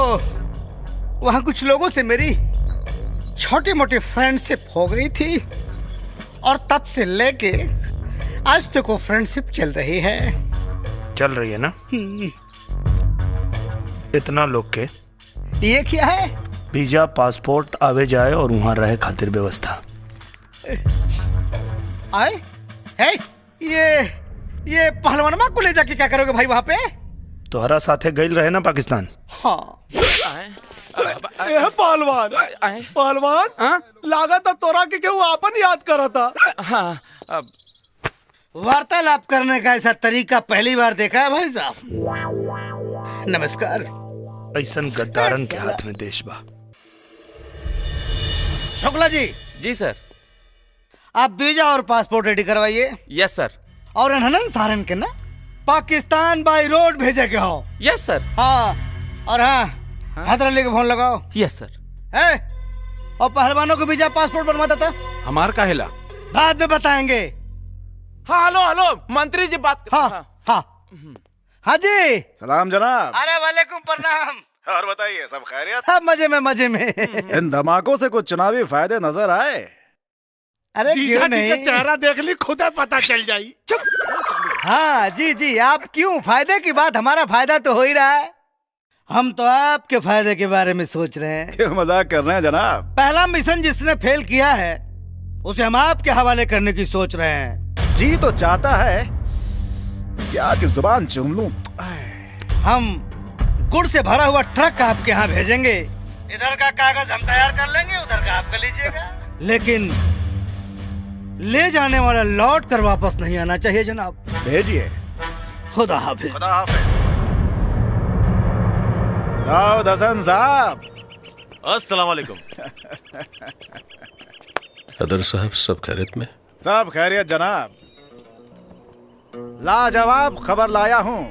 वहाँ कुछ लोगों से मेरी छोटी मोटी फ्रेंडशिप हो गई थी और तब से लेके आज तक वो फ्रेंडशिप चल रही है। चल रही है ना? इतना लोग के ये क्या है? वीजा पासपोर्ट आवे जाए और वहाँ रहे खातिर व्यवस्था। आए? है? ये पहलवानमा को ले जाके क्या करोगे भाई वहाँ पे? तोहरा साथे गई रहे ना पाकिस्तान? हाँ। पहलवान लागा था तोरा के क्यों आपन याद करा था। हाँ वार्तालाप करने का ऐसा तरीका पहली बार देखा है भाई साहब। नमस्कार। ऐसन गद्दारन के हाथ में देश बा। शुक्ला जी। जी सर। आप वीजा और पासपोर्ट रेडी करवाइए। यस सर। और अनहनन सारन के ना पाकिस्तान बाई रोड भेजे के हो। यस सर। हाँ और हाँ हैदर अली को फोन लगाओ। यस सर। है और पहलवानों को वीजा पासपोर्ट बनवाता था। हमार का हिला बाद में बताएंगे। हाँ हेलो हेलो मंत्री जी बात। हाँ हाँ हाँ जी। सलाम जनाब। अरे वालेकुम प्रणाम। और बताइए, सब खैरियत? हाँ, मजे में मजे में। इन धमाकों से कुछ चुनावी फायदे नजर आए? अरे जीजा क्यों जी का नहीं? चेहरा देख ली, खुदा पता चल जाई। हाँ जी जी, आप क्यों? फायदे की बात, हमारा फायदा तो हो ही रहा है। हम तो आपके फायदे के बारे में सोच रहे हैं। क्यों मजाक कर रहे हैं जनाब? पहला मिशन जिसने फेल किया है उसे हम आपके हवाले करने की सोच रहे हैं। जी तो चाहता है क्या कि जुबान चूम लूं। हम गुड़ से भरा हुआ ट्रक आपके यहाँ भेजेंगे। इधर का कागज हम तैयार कर लेंगे, उधर का आप कर लीजिएगा। लेकिन ले जाने वाला लौट कर वापस नहीं आना चाहिए जनाब। भेजिए। खुदा हाफिज। खुदा हाफिज। दाऊद हसन साहब। अस्सलाम वालेकुम। अदर साहब, सब खैरियत में? सब खैरियत जनाब। लाजवाब खबर लाया हूँ।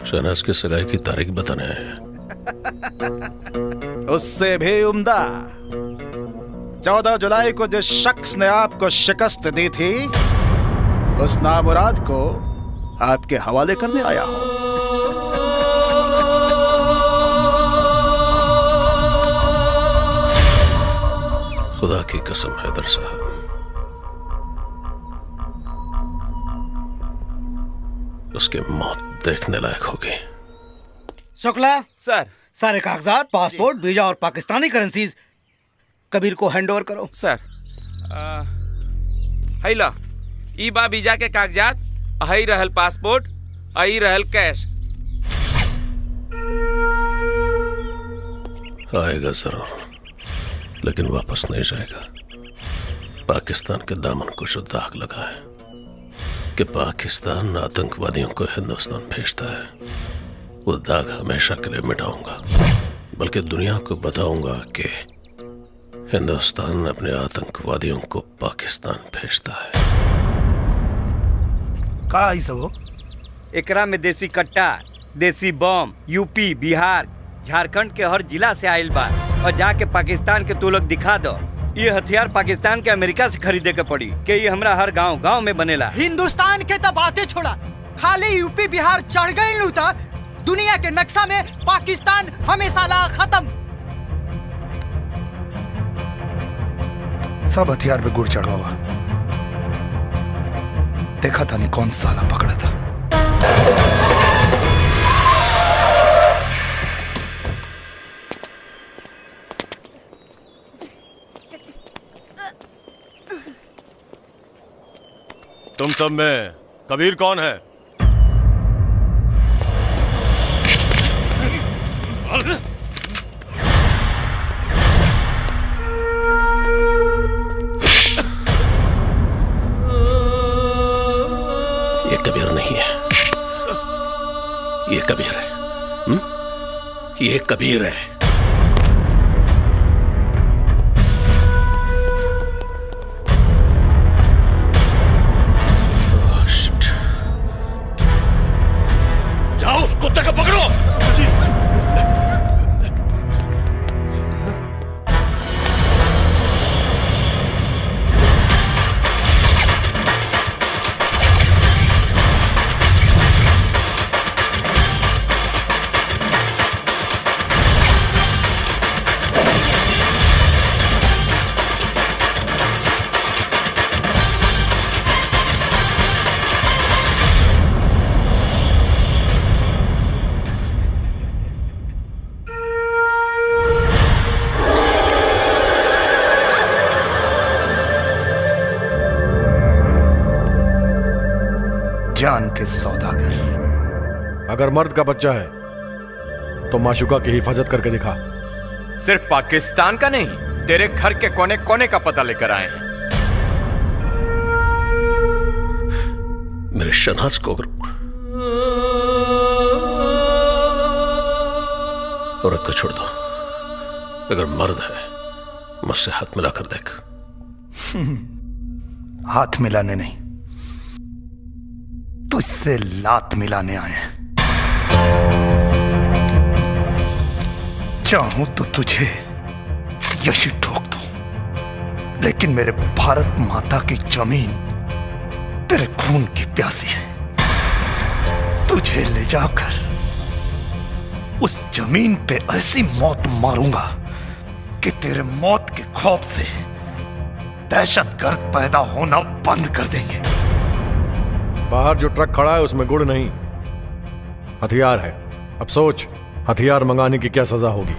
शहनाज की सगाई की तारीख बताने आए हैं। उससे भी उम्दा 14 जुलाई को जिस शख्स ने आपको शिकस्त दी थी उस नामुराद को आपके हवाले करने आया हूं। खुदा की कसम हैदर साहब, उसकी मौत देखने लायक होगी। शुक्ला सर, सारे कागजात, पासपोर्ट, वीजा और पाकिस्तानी करेंसीज कबीर को हैंड ओवर करो। सर, हैला ई बा वीजा के कागजात, हई रहल पासपोर्ट, हई रहल कैश। आएगा जरूर, लेकिन वापस नहीं जाएगा। पाकिस्तान के दामन को जो दाग लगा है कि पाकिस्तान आतंकवादियों को हिंदुस्तान भेजता है, वो दाग हमेशा के लिए मिटाऊंगा। बल्कि दुनिया को बताऊंगा कि हिंदुस्तान अपने आतंकवादियों को पाकिस्तान भेजता है। का ही सब हो? एकरा में देसी कट्टा, देसी बम यूपी, बिहार, झारखंड के हर जिला से आयल बा। और जाके पाकिस्तान के तू लोग दिखा दो। ये हथियार पाकिस्तान के अमेरिका से खरीदे के पड़ी कि ये हमरा हर गांव गांव में बनेला। हिंदुस्तान के तो बातें छोड़ा, खाली यूपी बिहार चढ़ गई लू था, दुनिया के नक्शा में पाकिस्तान हमेशा ला खत्म। सब हथियार पे गुड़ चढ़ा हुआ। देखा था नहीं कौन साला पकड़ा था। तुम सब में कबीर कौन है? ये कबीर नहीं है, ये कबीर है। ये कबीर है। जाओ उस कुत्ते को पकड़ो। जान के सौदागर। अगर मर्द का बच्चा है तो माशुका की हिफाजत करके दिखा। सिर्फ पाकिस्तान का नहीं, तेरे घर के कोने कोने का पता लेकर आए हैं। मेरे शहनाज को औरत को छोड़ दो। अगर मर्द है मुझसे हाथ मिलाकर देख। हाथ मिलाने नहीं, तुझसे लात मिलाने आए हैं। चाहूं तो तुझे यही ठोक दूं, लेकिन मेरे भारत माता की जमीन तेरे खून की प्यासी है। तुझे ले जाकर उस जमीन पे ऐसी मौत मारूंगा कि तेरे मौत के खौफ से दहशतगर्द पैदा होना बंद कर देंगे। बाहर जो ट्रक खड़ा है उसमें गुड़ नहीं, हथियार है। अब सोच, हथियार मंगाने की क्या सजा होगी?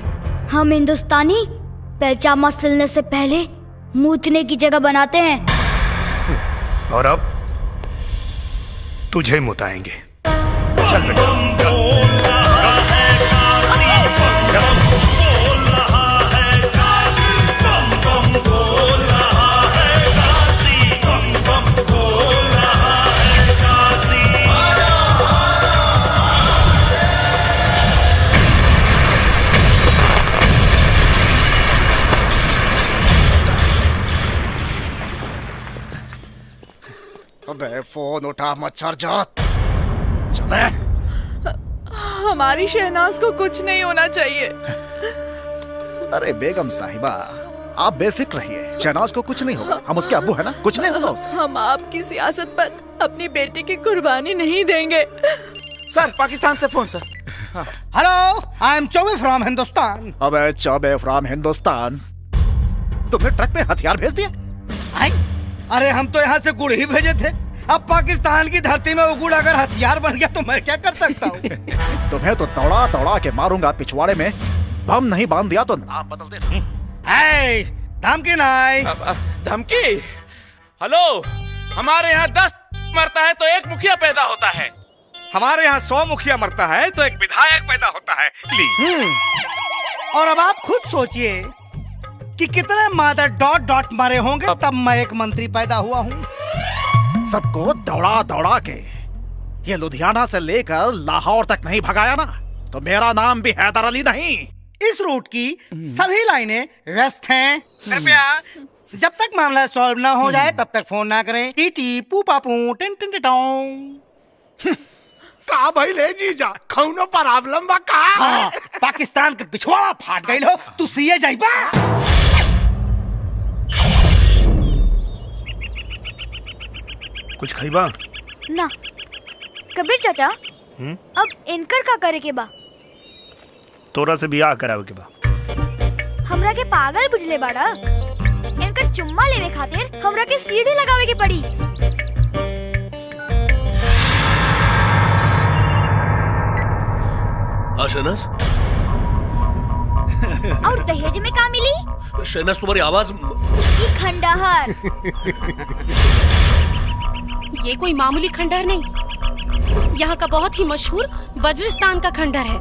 हम हिंदुस्तानी पैजामा सिलने से पहले मूतने की जगह बनाते हैं। और अब तुझे मुताएंगे। चल बेटा। अबे फोन उठा मच्छर जात। चले। हमारी शहनाज को कुछ नहीं होना चाहिए। अरे बेगम साहिबा, आप बेफिक्र रहिए, शहनाज को कुछ नहीं होगा। हम उसके अब्बू है ना, कुछ नहीं होगा उसे। हम आपकी सियासत पर अपनी बेटी की कुर्बानी नहीं देंगे। सर, पाकिस्तान से phone sir. Hello, I am Choubey from Hindustan. अबे चौबे फ्रॉम हिंदुस्तान, तुमने ट्रक पे हथियार भेज दिया? अरे हम तो यहाँ से गुड़ ही भेजे थे। अब पाकिस्तान की धरती में वो गुड़ अगर हथियार बन गया तो मैं क्या कर सकता हूँ? तुम्हें तो दौड़ा दौड़ा के मारूंगा। पिछवाड़े में बम नहीं बांध दिया तो नाम बदल देना। धमकी नहीं। धमकी? हेलो, हमारे यहाँ 10 मरता है तो 1 मुखिया पैदा होता है। हमारे यहाँ 100 मुखिया मरता है तो 1 विधायक पैदा होता है। ली। और अब आप खुद सोचिए कि कितने मादर डॉट डॉट मरे होंगे तब मैं एक मंत्री पैदा हुआ हूँ। सबको दौड़ा दौड़ा के ये लुधियाना से लेकर लाहौर तक नहीं भगाया ना, तो मेरा नाम भी हैदर अली नहीं। इस रूट की सभी लाइनें व्यस्त हैं। कृपया जब तक मामला सॉल्व ना हो जाए तब तक फोन ना करें। टीटी पूपा पू टिन टिन टिटों। का भाई ले जीजा, कौनो प्रॉब्लम बा का? हाँ, पाकिस्तान के पिछवाड़ा फाट गई हो, तू सीए जाइबा। कुछ खाइबा? ना कबीर चाचा, अब इनकर का करे के बा? तोरा से बियाह करावे के बा। हमरा के पागल बुझले बाड़ा। इनकर चुम्मा लेवे खातिर हमरा के सीढ़ी लगावे के पड़ी। शहनाज, और दहेज में का मिली? शहनाज तुम्हारी आवाज खंडहर। ये कोई मामूली खंडहर नहीं, यहाँ का बहुत ही मशहूर वज्रस्तान का खंडहर है।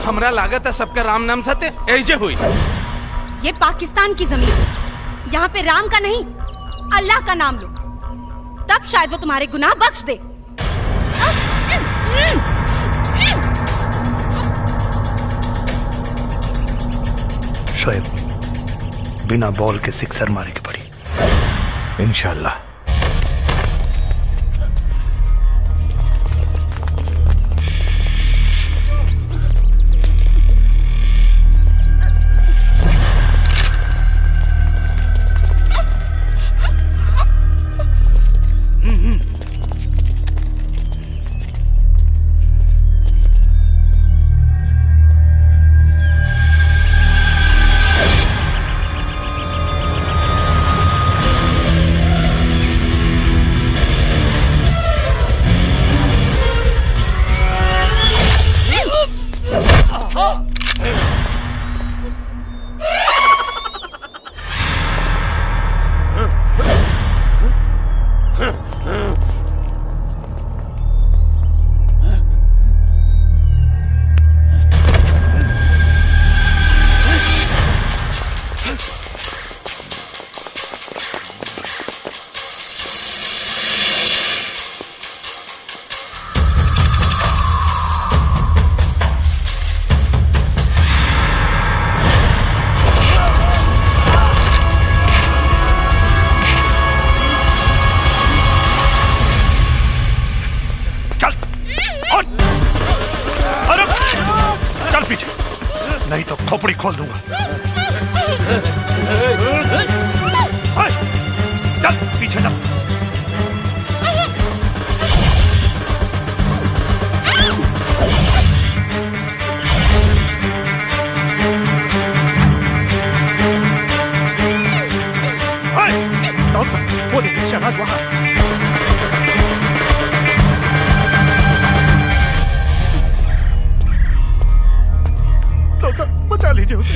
हमरा लागत है सबका राम नाम सत्य ऐसे हुई। ये पाकिस्तान की जमीन है, यहाँ पे राम का नहीं अल्लाह का नाम लो, तब शायद वो तुम्हारे गुनाह बख्श दे। शोएब, बिना बॉल के सिक्सर मारे के पड़ी। इंशाल्लाह। चल पीछे, नहीं तो खोपड़ी खोल दूंगा। चल पीछे चल। वो देखिए शहनाज वहां। बचा लीजिए उसे।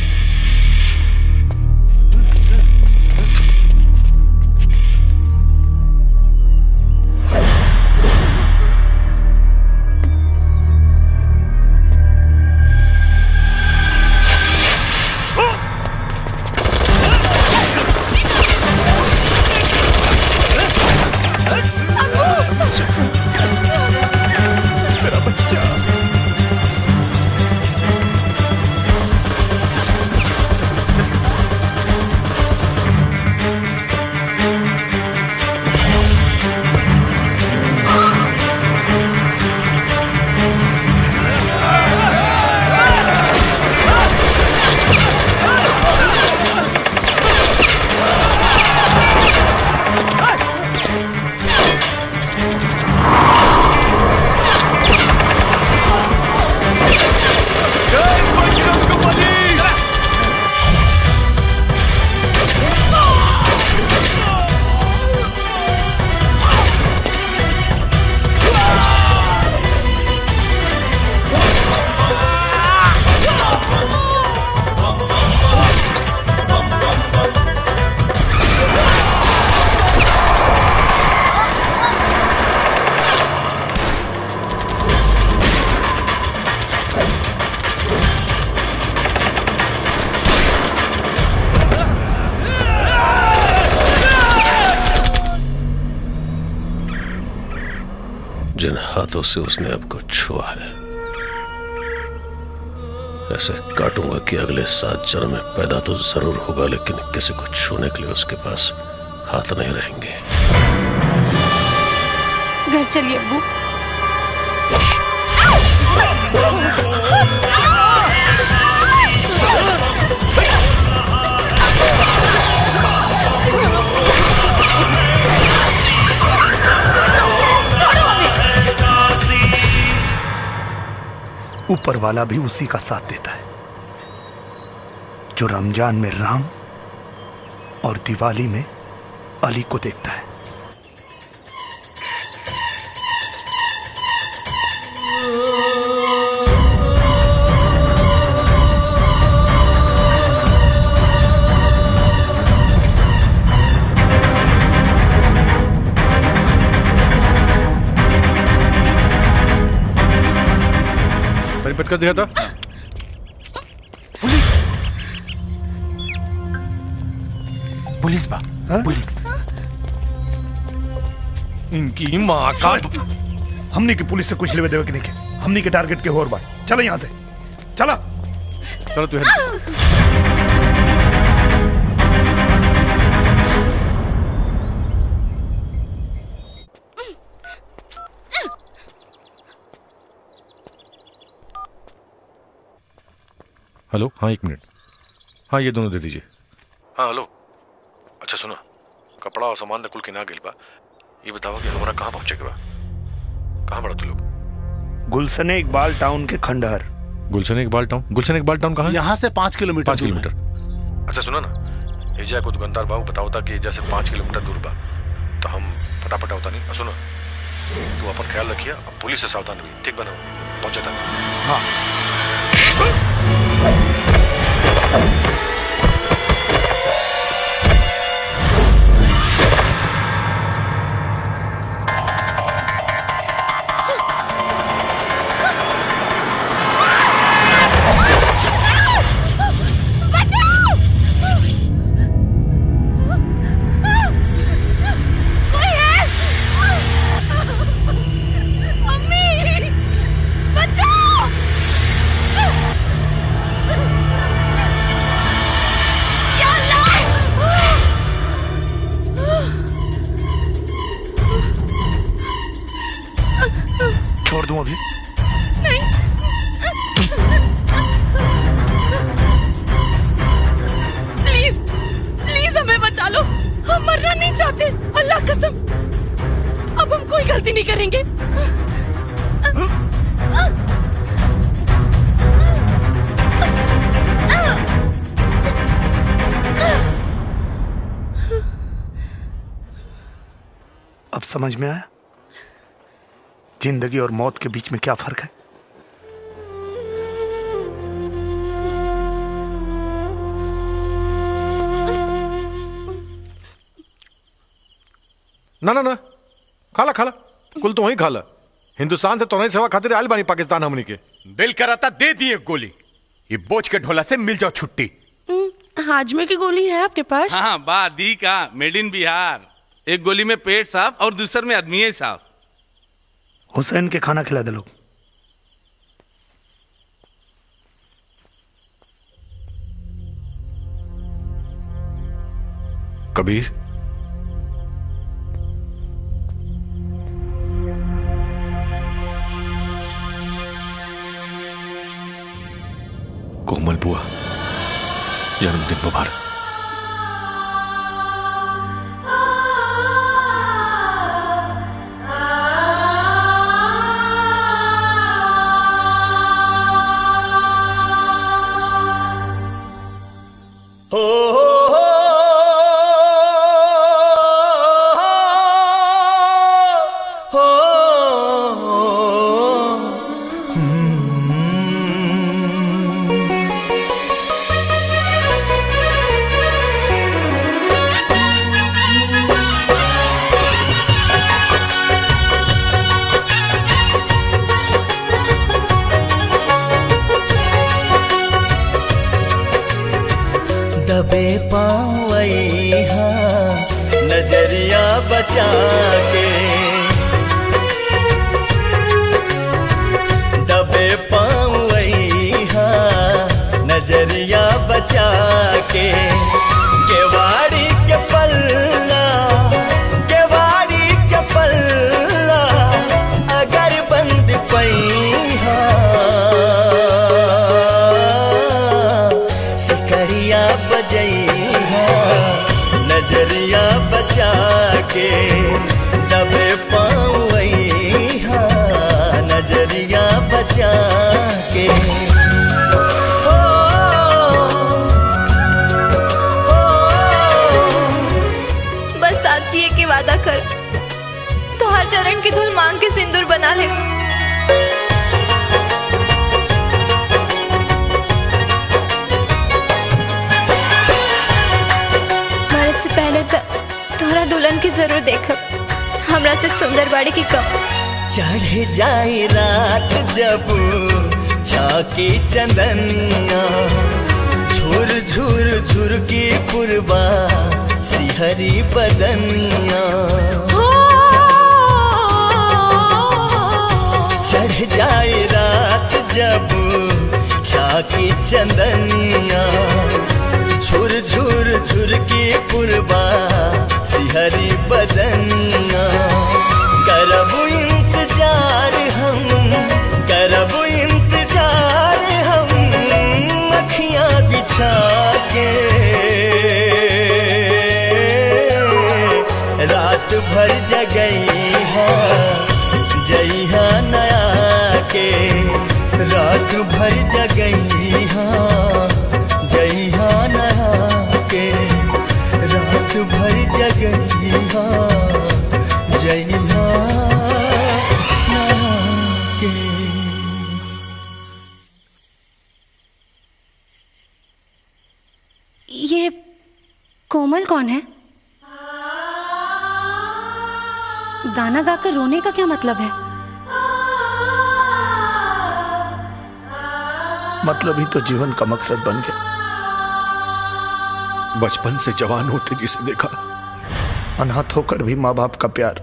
मेरा बच्चा। जिन हाथों से उसने आपको छुआ है, ऐसे काटूंगा कि अगले 7 जन्म में पैदा तो जरूर होगा, लेकिन किसी को छूने के लिए उसके पास हाथ नहीं रहेंगे। घर चलिए अब्बू। ऊपर वाला भी उसी का साथ देता है जो रमजान में राम और दिवाली में अली को देखता है। पट कर दिया था। पुलिस बा, पुलिस। इनकी माँ का। हमनी की पुलिस से कुछ लेवे देवे के नहीं के। हमनी के टारगेट के और बात। चलो यहाँ से, चला। चलो तू हेलो। हाँ 1 मिनट। हाँ ये दोनों दे दीजिए। हाँ हेलो। अच्छा सुनो, कपड़ा और सामान कुल के ना गिल बा। ये बताओ कि हमारा कहाँ पहुँचे के बा? कहाँ बड़ा तू लोग? गुलशन इकबाल टाउन के खंडहर। गुलशन इकबाल टाउन? गुलशन इकबाल टाउन कहाँ है? यहाँ से 5 किलोमीटर। 5 किलोमीटर। अच्छा सुनो ना, एजा को दुकानदार बाबू बताओ था कि जैसे 5 किलोमीटर दूर बा, तो हम फटाफट होता नहीं। सुनो, तू अपन ख्याल रखिए, पुलिस से सावधान भी। ठीक बना पहुंचा था। हाँ नहीं करेंगे। अब समझ में आया जिंदगी और मौत के बीच में क्या फर्क है। ना ना ना, खाला खाला, कुल तो वही खाला। हिंदुस्तान से तो नहीं सेवा खातिर आयल बानी पाकिस्तान हमनी के। दिल कराता दे दिए गोली, ये बोझ के ढोला से मिल जाओ छुट्टी। हाजमे की गोली है आपके पास? हाँ बा दी का, मेड इन बिहार। एक गोली में पेट साफ और दूसर में आदमी साफ। हुसैन के खाना खिला दे लोग। कबीर, कोमल बुआ, जन्मदिन मुबारक। दबे पावैहा नजरिया बचा के, दबे पावैहा नजरिया बचा के, केवाड़ी के पल्ला, केवाड़ी के पल्ला अगर बंद पैहा, सिकरिया बजैहा नजरिया बचा के, दबे पावैहा नजरिया बचा के। बस साथ जिए के वादा कर, तो हर चरण की धूल मांग के सिंदूर बना ले। मरे से पहले तोहरा दुल्हन की जरूर देखब, हमरा से सुंदर बाड़ी की कम। चढ़ जाए रात जब झांकी चंदनिया, झुर झुर झुर की पुरबा सिहरी बदनिया। चढ़ जाए रात जब झांकी चंदनिया, झुर झुर झुर की पुरबा सिहरी बदनिया। करबू इंतजार हम, करबू इंतजार हम अखियां बिछा के, रात भर जगई है जइहा नया के, रात भर जगई है जइहा नया के, रात भर जगई है जइहा नया के। ये कोमल कौन है? गाना गाकर रोने का क्या मतलब है? मतलब ही तो जीवन का मकसद बन गया। बचपन से जवान होते जिसे देखा, अनाथ होकर भी माँ बाप का प्यार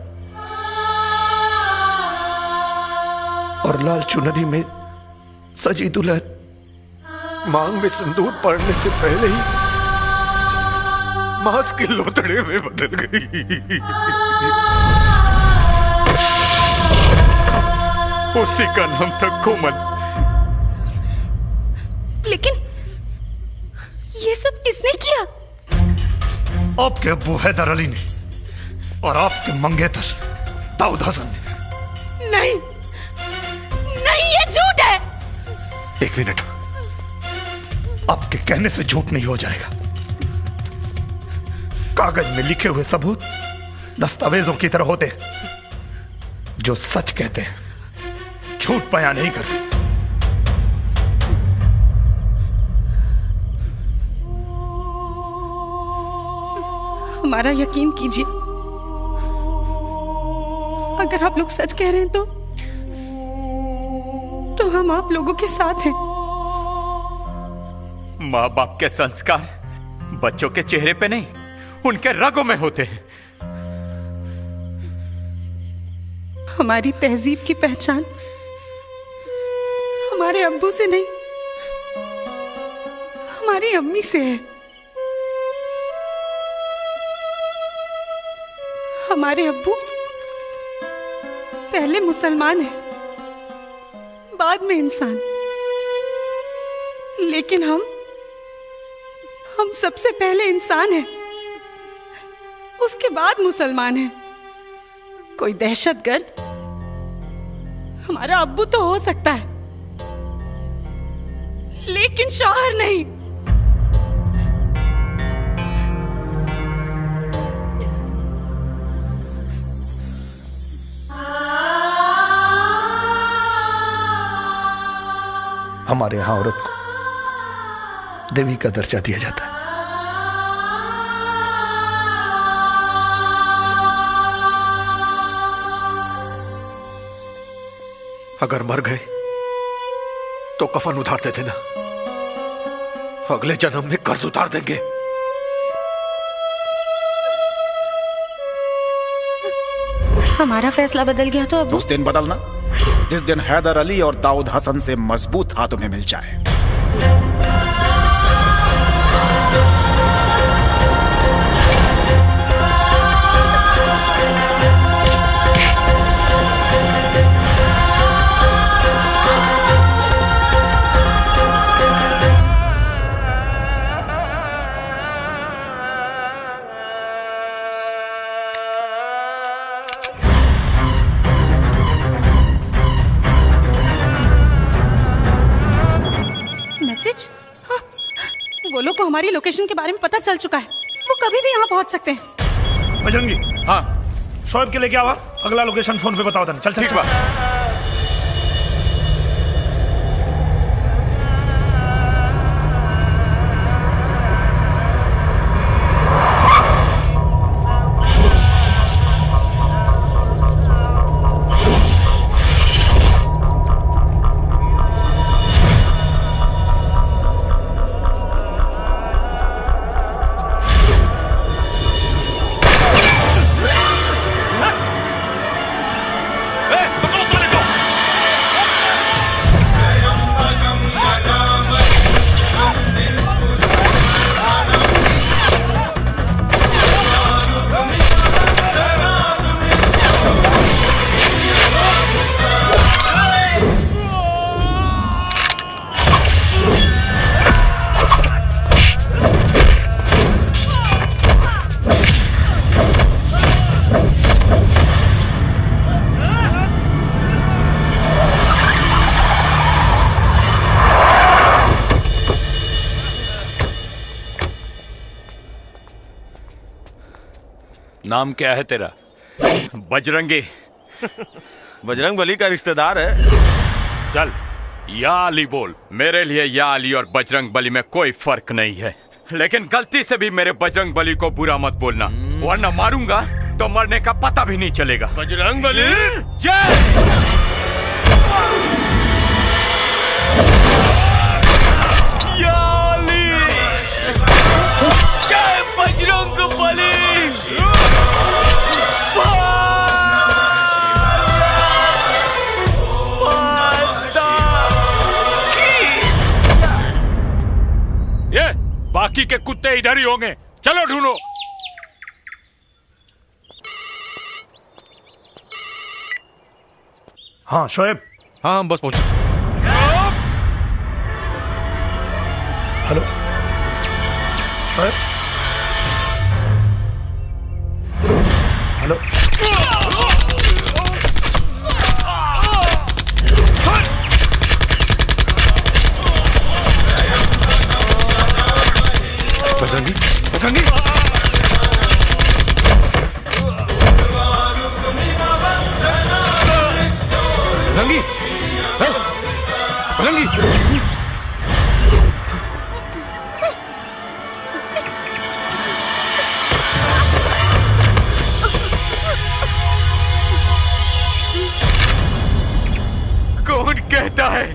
और लाल चुनरी में सजी दुल्हन मांग में सिंदूर पड़ने से पहले ही मांस के लोतड़े में बदल गई। उसी का नाम था कोमल। लेकिन ये सब किसने किया? आपके अब्बू हैदर अली ने और आपके मंगेतर दाऊद हसन ने। नहीं नहीं, ये झूठ है। एक मिनट, आपके कहने से झूठ नहीं हो जाएगा। कागज में लिखे हुए सबूत दस्तावेजों की तरह होते हैं, जो सच कहते हैं, झूठ बयान नहीं करते। हमारा यकीन कीजिए, अगर आप लोग सच कह रहे हैं तो हम आप लोगों के साथ हैं। माँ बाप के संस्कार बच्चों के चेहरे पे नहीं, उनके रगों में होते हैं। हमारी तहजीब की पहचान हमारे अब्बू से नहीं, हमारी अम्मी से है। हमारे अब्बू पहले मुसलमान है, बाद में इंसान, लेकिन हम सबसे पहले इंसान हैं, उसके बाद मुसलमान हैं। कोई दहशतगर्द हमारा अब्बू तो हो सकता है, लेकिन शौहर नहीं। हमारे यहां औरत को देवी का दर्जा दिया जाता है। अगर मर गए तो कफन उतार देते ना, अगले जन्म में कर्ज उतार देंगे। हमारा फैसला बदल गया तो अब उस दिन बदलना जिस दिन हैदर अली और दाऊद हसन से मजबूत हाथ उन्हें मिल जाए। मैसेज? हाँ, वो लोग को हमारी लोकेशन के बारे में पता चल चुका है, वो कभी भी यहाँ पहुँच सकते हैं। बजरंगी, हाँ, शोएब के लेके आवा, अगला लोकेशन फोन पे बताओ। चल चल, ठीक बा। नाम क्या है तेरा? बजरंगी। बजरंग बली का रिश्तेदार है। चल, या अली बोल। मेरे लिए या अली और बजरंग बली में कोई फर्क नहीं है, लेकिन गलती से भी मेरे बजरंग बली को बुरा मत बोलना, वरना मारूंगा तो मरने का पता भी नहीं चलेगा। बजरंग बली जय। या अली, जय बजरंग बली। ये बाकी के कुत्ते इधर ही होंगे, चलो ढूंढो। हाँ शोएब। हाँ हम बस पहुंचे। हेलो शोएब। हेलो बजरंगी बजरंगी बजरंगी बजरंगी कौन कहता है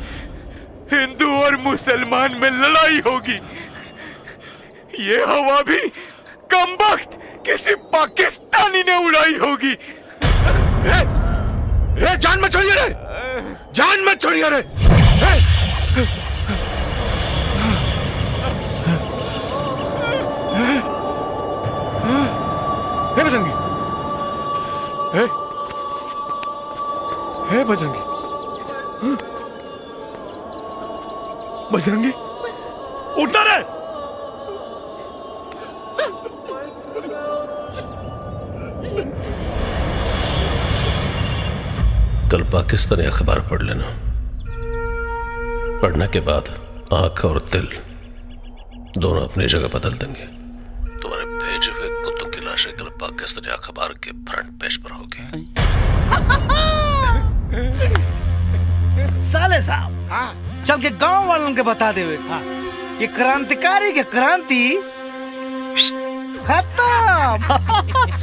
हिंदू और मुसलमान में लड़ाई होगी? ये हवा भी कमबख्त किसी पाकिस्तानी ने उड़ाई होगी। जान मत छोड़िए रे, जान मत छोड़िए रे। बजरंगी, बजरंगी, बजरंगी उठना रे। कल पाकिस्तानी अखबार पढ़ लेना। पढ़ने के बाद आंख और दिल दोनों अपनी जगह बदल देंगे। तुम्हारे भेजे हुए कुत्तों की लाशें कल पाकिस्तानी अखबार के फ्रंट पेज पर होगी। साले साहब चल के गांव वालों के बता दे ये क्रांतिकारी के क्रांति खत्म।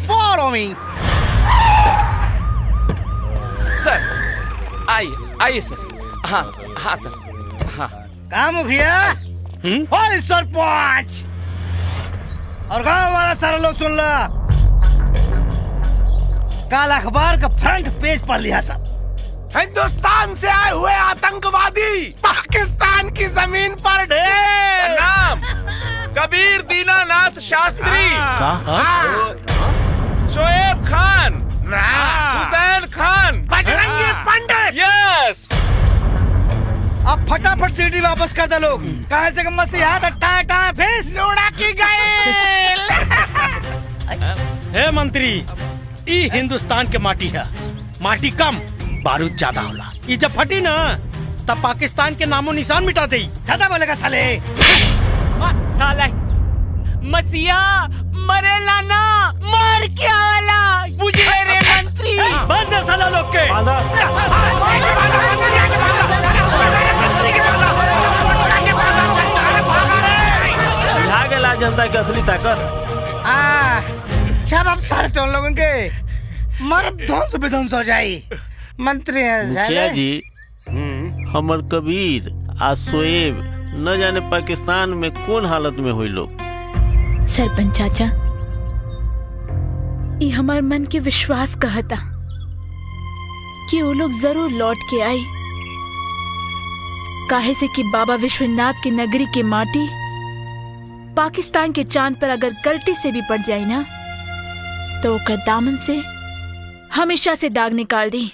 फॉलो मी सर। आइए सर। हाँ हाँ सर। हाँ कहा मुखिया और सरपंच और गांव वाला सारा लोग सुन ला। कल अखबार का फ्रंट पेज पढ़ लिया सब। हिंदुस्तान से आए हुए आतंकवादी पाकिस्तान की जमीन पर ढेर। नाम कबीर दीनानाथ शास्त्री, शोएब खान, हुसैन खान, बजरंगी पंडित। यस। अब फटाफट सीढ़ी वापस कर दे लोग। कहे से मसीहा टाटा फेस लोड़ा की गए। हे मंत्री, ई हिंदुस्तान के माटी है। माटी कम बारूद ज्यादा होला। ये जब फटी ना तब पाकिस्तान के नामो निशान मिटा दे। ज्यादा बोलेगा साले। साला मसीहा मरे लाना मार के आवाला बुझे रे मंत्री। बंद है साला लोग के। जनता की असली ताकत। अब सारे तो लोगों के मर्द ध्वंस विध्वंस हो जाई। मंत्री मुखिया जी, हमर कबीर आ शोएब न जाने पाकिस्तान में कौन हालत में हुई लोग। सरपंच चाचा, ये हमार मन के विश्वास कहता कि वो लोग जरूर लौट के आई। काहे से कि बाबा विश्वनाथ की नगरी के माटी पाकिस्तान के चांद पर अगर गलती से भी पड़ जाए ना तो ओकर दामन से हमेशा से दाग निकाल दी।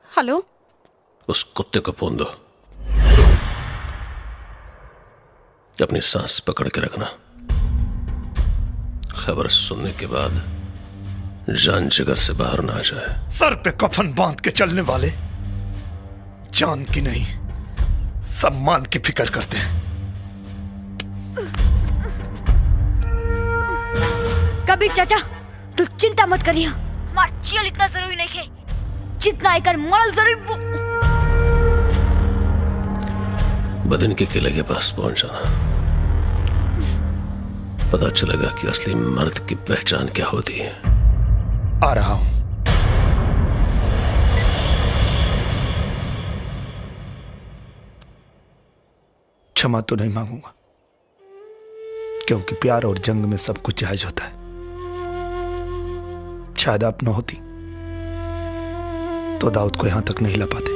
हेलो, उस कुत्ते को फोन दो। अपनी सांस पकड़ के रखना। खबर सुनने के बाद जान जिगर से बाहर ना आ जाए। सर पे कफन बांध के चलने वाले जान की नहीं सम्मान की फिक्र करते हैं। कबीर चाचा, तू चिंता मत करिए। मार चियल इतना जरूरी नहीं है जितना एक मरल जरूरी। बदन के किले के पास पहुंच जाना। पता चलेगा कि असली मर्द की पहचान क्या होती है। आ रहा हूं। क्षमा तो नहीं मांगूंगा, क्योंकि प्यार और जंग में सब कुछ जायज होता है। शायद आप न होती तो दाऊद को यहां तक नहीं ला पाते।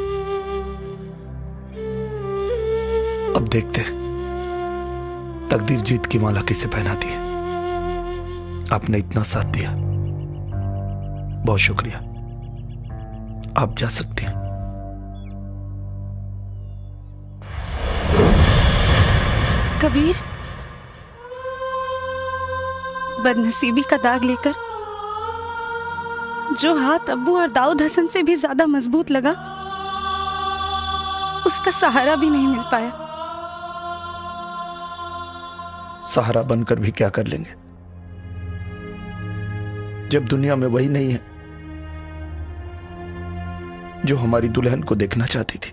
अब देखते हैं तकदीर जीत की माला किसे पहनाती है। आपने इतना साथ दिया, बहुत शुक्रिया। आप जा सकती हैं। कबीर, बदनसीबी का दाग लेकर जो हाथ अब्बू और दाऊद हसन से भी ज्यादा मजबूत लगा, उसका सहारा भी नहीं मिल पाया। सहारा बनकर भी क्या कर लेंगे जब दुनिया में वही नहीं है जो हमारी दुल्हन को देखना चाहती थी।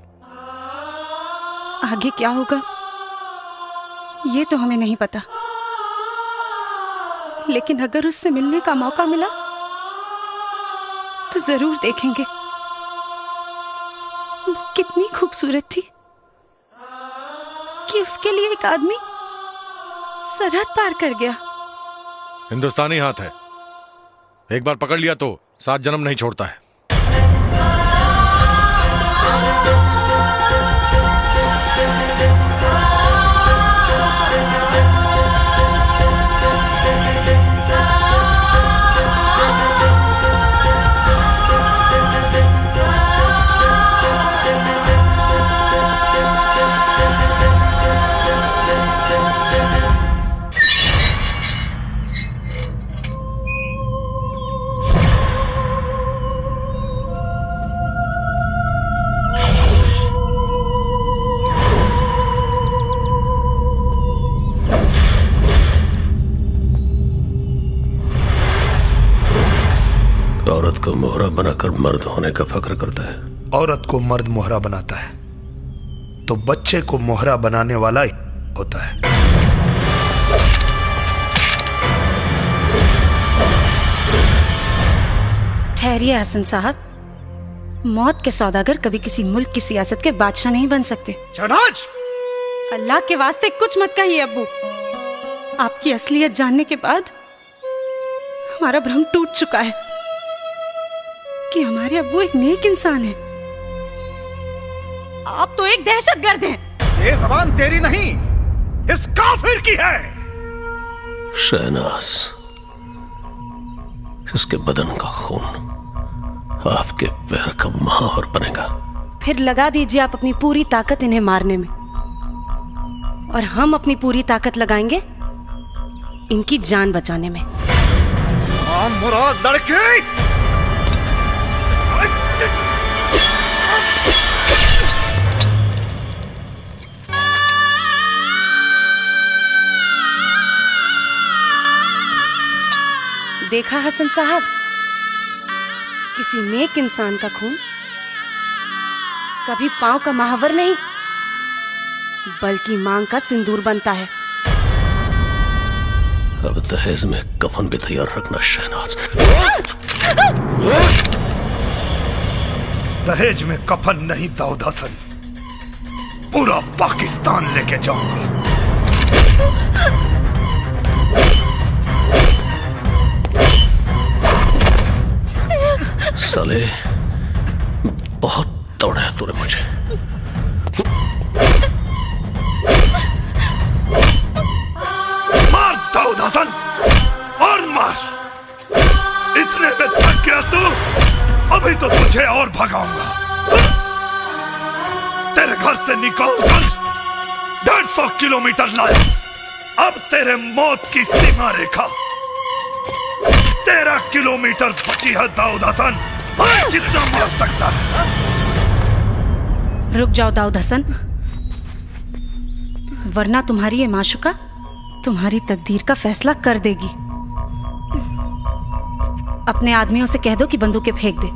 आगे क्या होगा ये तो हमें नहीं पता, लेकिन अगर उससे मिलने का मौका मिला तो जरूर देखेंगे। वो कितनी खूबसूरत थी कि उसके लिए एक आदमी सरहद पार कर गया। हिंदुस्तानी हाथ है, एक बार पकड़ लिया तो 7 जन्म नहीं छोड़ता है। औरत को मोहरा बनाकर मर्द होने का फक्र करता है। औरत को मर्द मोहरा बनाता है तो बच्चे को मोहरा बनाने वाला ही होता है। ठहरिए हसन साहब, मौत के सौदागर कभी किसी मुल्क की सियासत के बादशाह नहीं बन सकते। शहनाज! अल्लाह के वास्ते कुछ मत कहिए अब्बू। आपकी असलियत जानने के बाद हमारा भ्रम टूट चुका है कि हमारे अब्बू एक नेक इंसान है। आप तो एक दहशतगर्द हैं। ये जबान तेरी नहीं, इस काफिर की है। शहनाज, इसके बदन का खून आपके पैर का महावर बनेगा। फिर लगा दीजिए आप अपनी पूरी ताकत इन्हें मारने में, और हम अपनी पूरी ताकत लगाएंगे इनकी जान बचाने में। मुराद लड़के! देखा हसन साहब, किसी नेक इंसान का खून कभी पांव का महावर नहीं बल्कि मांग का सिंदूर बनता है। अब दहेज में कफन भी तैयार रखना शहनाज। दहेज में कफन नहीं दाऊद हसन, पूरा पाकिस्तान लेके जाऊंगा। साले, बहुत दौड़ा है तूने मुझे। मार दाऊद हसन, और मार। इतने में थक गया तू? अभी तो तुझे और भगाऊंगा। तेरे घर से निकलकर 150 किलोमीटर लाया। अब तेरे मौत की सीमा रेखा 13 किलोमीटर बची है दाऊद हसन। जितना मार सकता है। रुक जाओ दाऊद हसन, वरना तुम्हारी ये माशुका तुम्हारी तकदीर का फैसला कर देगी। अपने आदमियों से कह दो कि बंदूकें फेंक दे।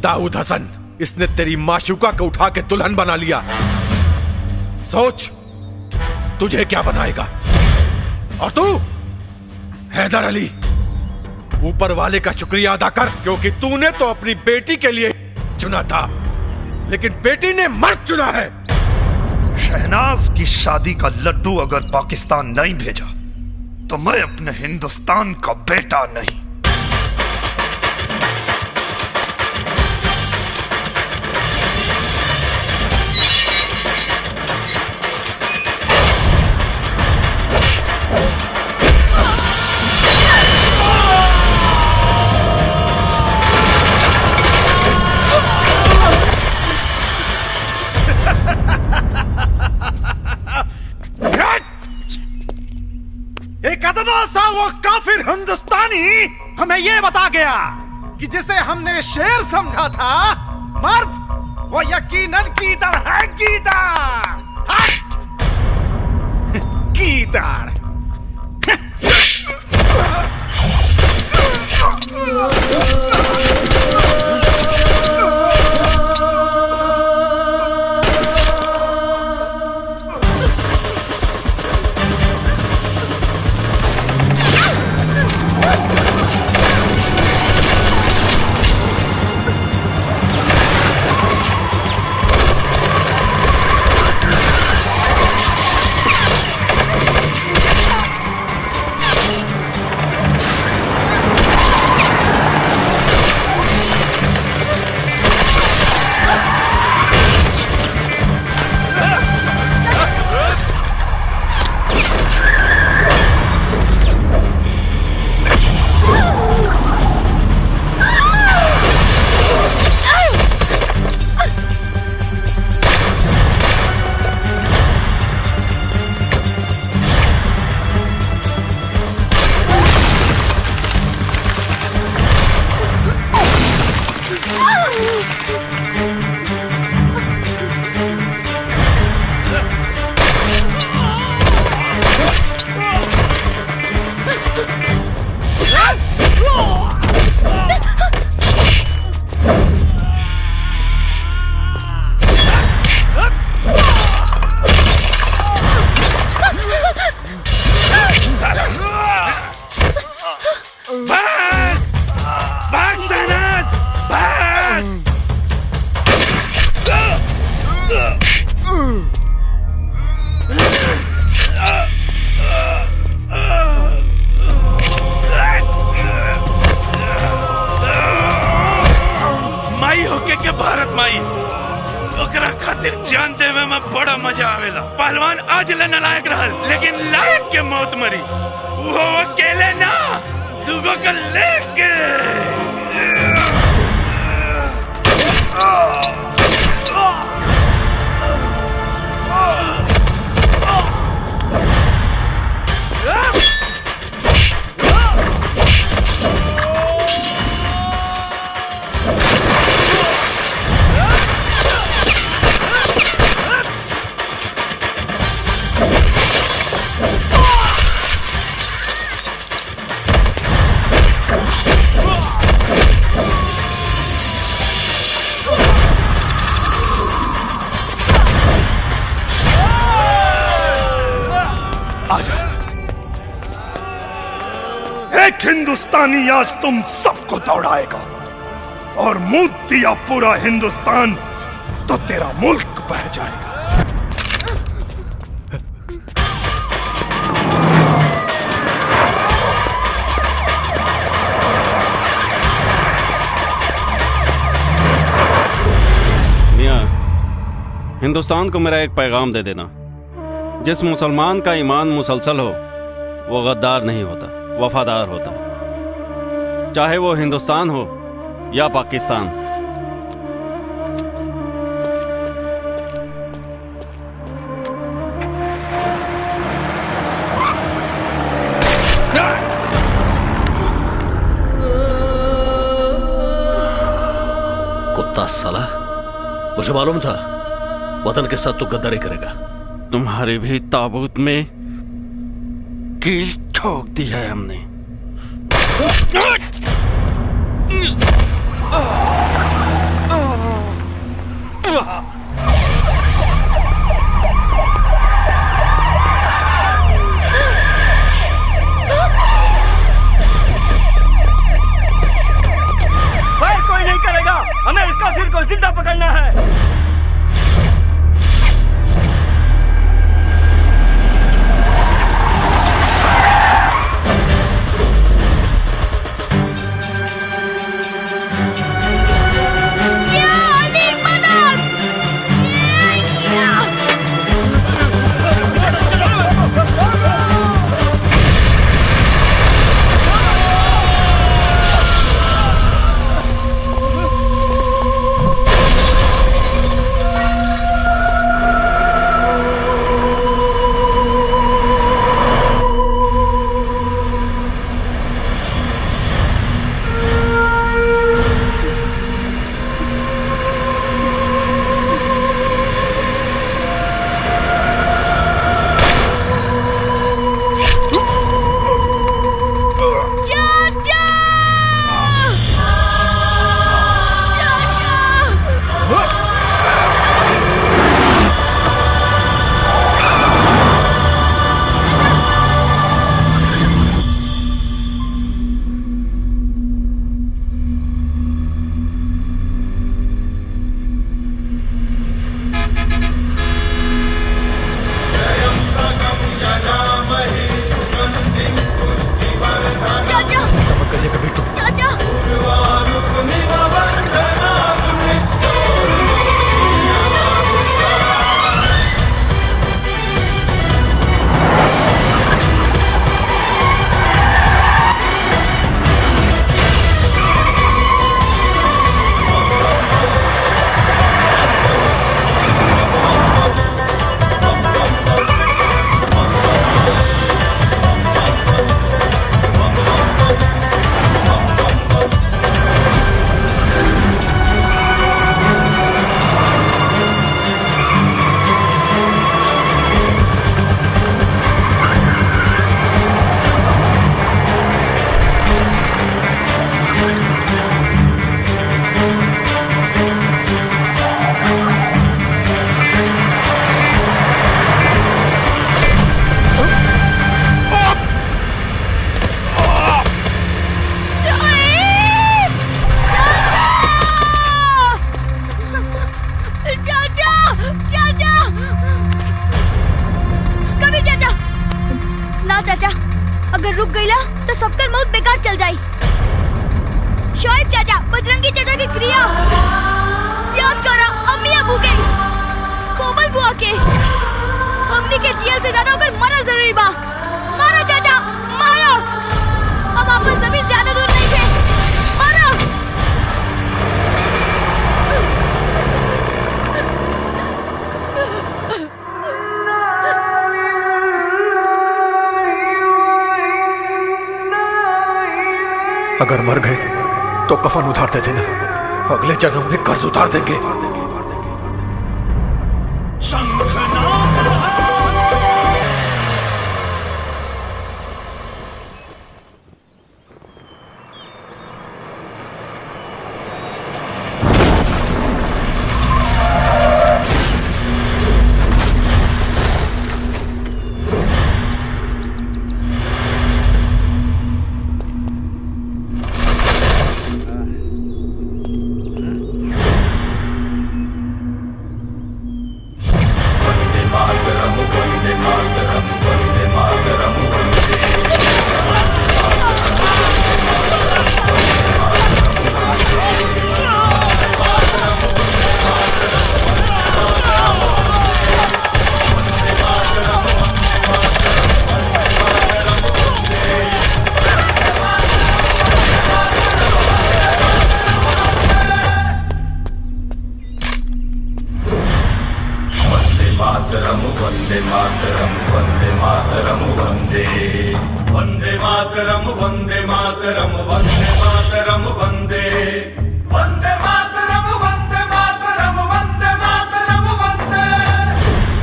दाऊद हसन, इसने तेरी माशुका को उठा के दुल्हन बना लिया। सोच तुझे क्या बनाएगा। और तू हैदर अली, ऊपर वाले का शुक्रिया अदा कर, क्योंकि तूने तो अपनी बेटी के लिए चुना था, लेकिन बेटी ने मर्द चुना है। शहनाज की शादी का लड्डू अगर पाकिस्तान नहीं भेजा तो मैं अपने हिंदुस्तान का बेटा नहीं। इतना सा वो काफिर हिंदुस्तानी हमें ये बता गया कि जिसे हमने शेर समझा था मर्द, वो यकीनन गीदड़ है। गीदड़ गीदड़। पहलवान आज ले नालायक रहल, लेकिन लायक के मौत मरी। वो अकेले ना, दुगो के लेके। एक हिंदुस्तानी आज तुम सबको दौड़ाएगा और मुंह दिया पूरा हिंदुस्तान तो तेरा मुल्क बह जाएगा। मियां, हिंदुस्तान को मेरा एक पैगाम दे देना। जिस मुसलमान का ईमान मुसलसल हो वो गद्दार नहीं होता, वफादार होता, चाहे वो हिंदुस्तान हो या पाकिस्तान। कुत्ता साला, मुझे मालूम था वतन के साथ तू गद्दारी करेगा। तुम्हारे भी ताबूत में कील ठोक दी है हमने। फायर कोई नहीं करेगा, हमें इसका फिर को जिंदा पकड़ना है। गईला तो सबकर मौत बेकार चल जाई। शोएब चाचा, बजरंगी चाचा की क्रिया याद करा, अम्मी अबू के, कोमल बुआ के, हमनी के जेल से ज्यादा होकर मरल जरूरी बा। मारो चाचा, मारो। अब अपन जमीन ज्यादा दूर नहीं है, मारो। अगर मर गए तो कफन उतार दे देना, अगले जन्म में कर्ज उतार देंगे।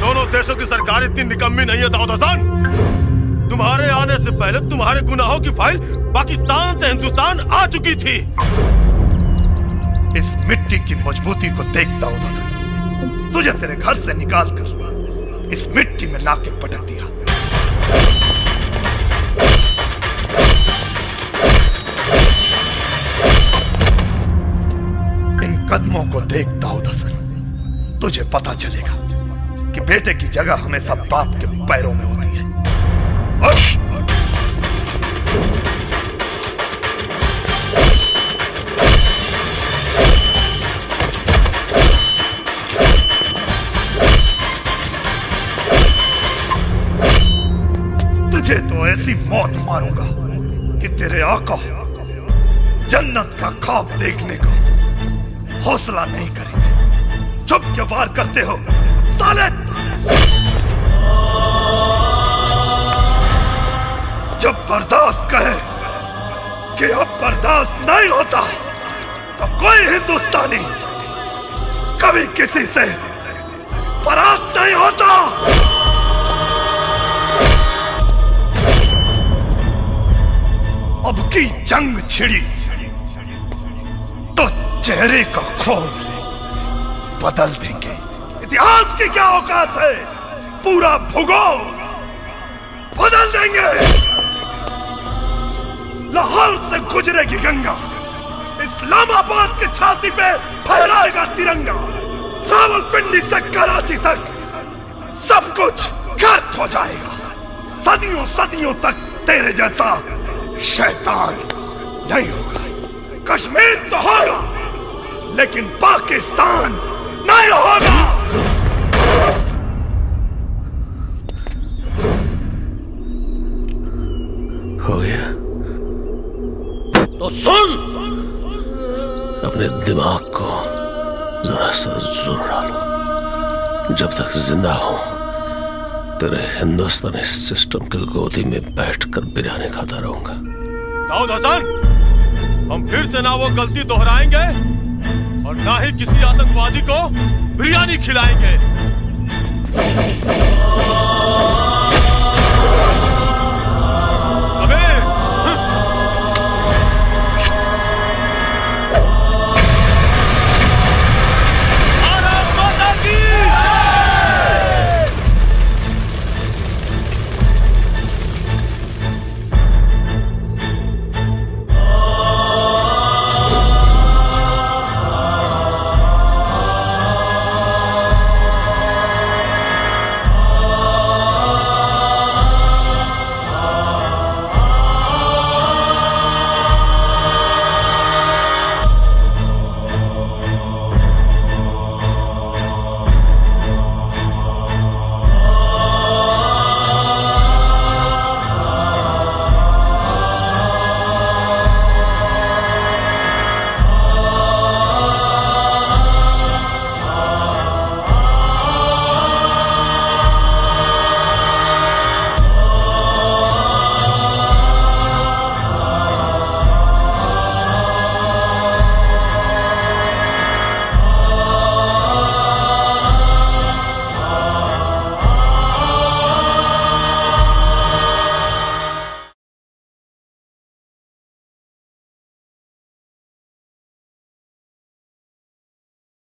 दोनों देशों की सरकार इतनी निकम्मी नहीं है दाऊद हसन। तुम्हारे आने से पहले तुम्हारे गुनाहों की फाइल पाकिस्तान से हिंदुस्तान आ चुकी थी। इस मिट्टी की मजबूती को देख दाऊद हसन, तुझे तेरे घर से निकालकर इस मिट्टी में लाके पटक दिया। इन कदमों को देख दाऊद हसन, तुझे पता चलेगा कि बेटे की जगह हमेशा बाप के पैरों में होती है। तुझे तो ऐसी मौत मारूंगा कि तेरे आका जन्नत का ख्वाब देखने को हौसला नहीं करेंगे। चुप क्यों वार करते हो साले? जब बर्दाश्त कहे कि अब बर्दाश्त नहीं होता तो कोई हिंदुस्तानी कभी किसी से परास्त नहीं होता। अब की जंग छिड़ी तो चेहरे का खोल बदल देंगे। इतिहास की क्या औकात है, पूरा भूगोल बदल देंगे। लाहौर से गुजरेगी गंगा, इस्लामाबाद की छाती पे फहराएगा तिरंगा। रावलपिंडी से कराची तक सब कुछ गर्क हो जाएगा। सदियों सदियों तक तेरे जैसा शैतान नहीं होगा। कश्मीर तो होगा लेकिन पाकिस्तान नहीं होगा। हो गया तो सुन, अपने दिमाग को जरा सा जोर डालो। जब तक जिंदा हूं तेरे हिंदुस्तानी सिस्टम की गोदी में बैठकर बिरयानी खाता रहूंगा। दाऊद हसन, हम फिर से ना वो गलती दोहराएंगे और ना ही किसी आतंकवादी को बिरयानी खिलाएंगे।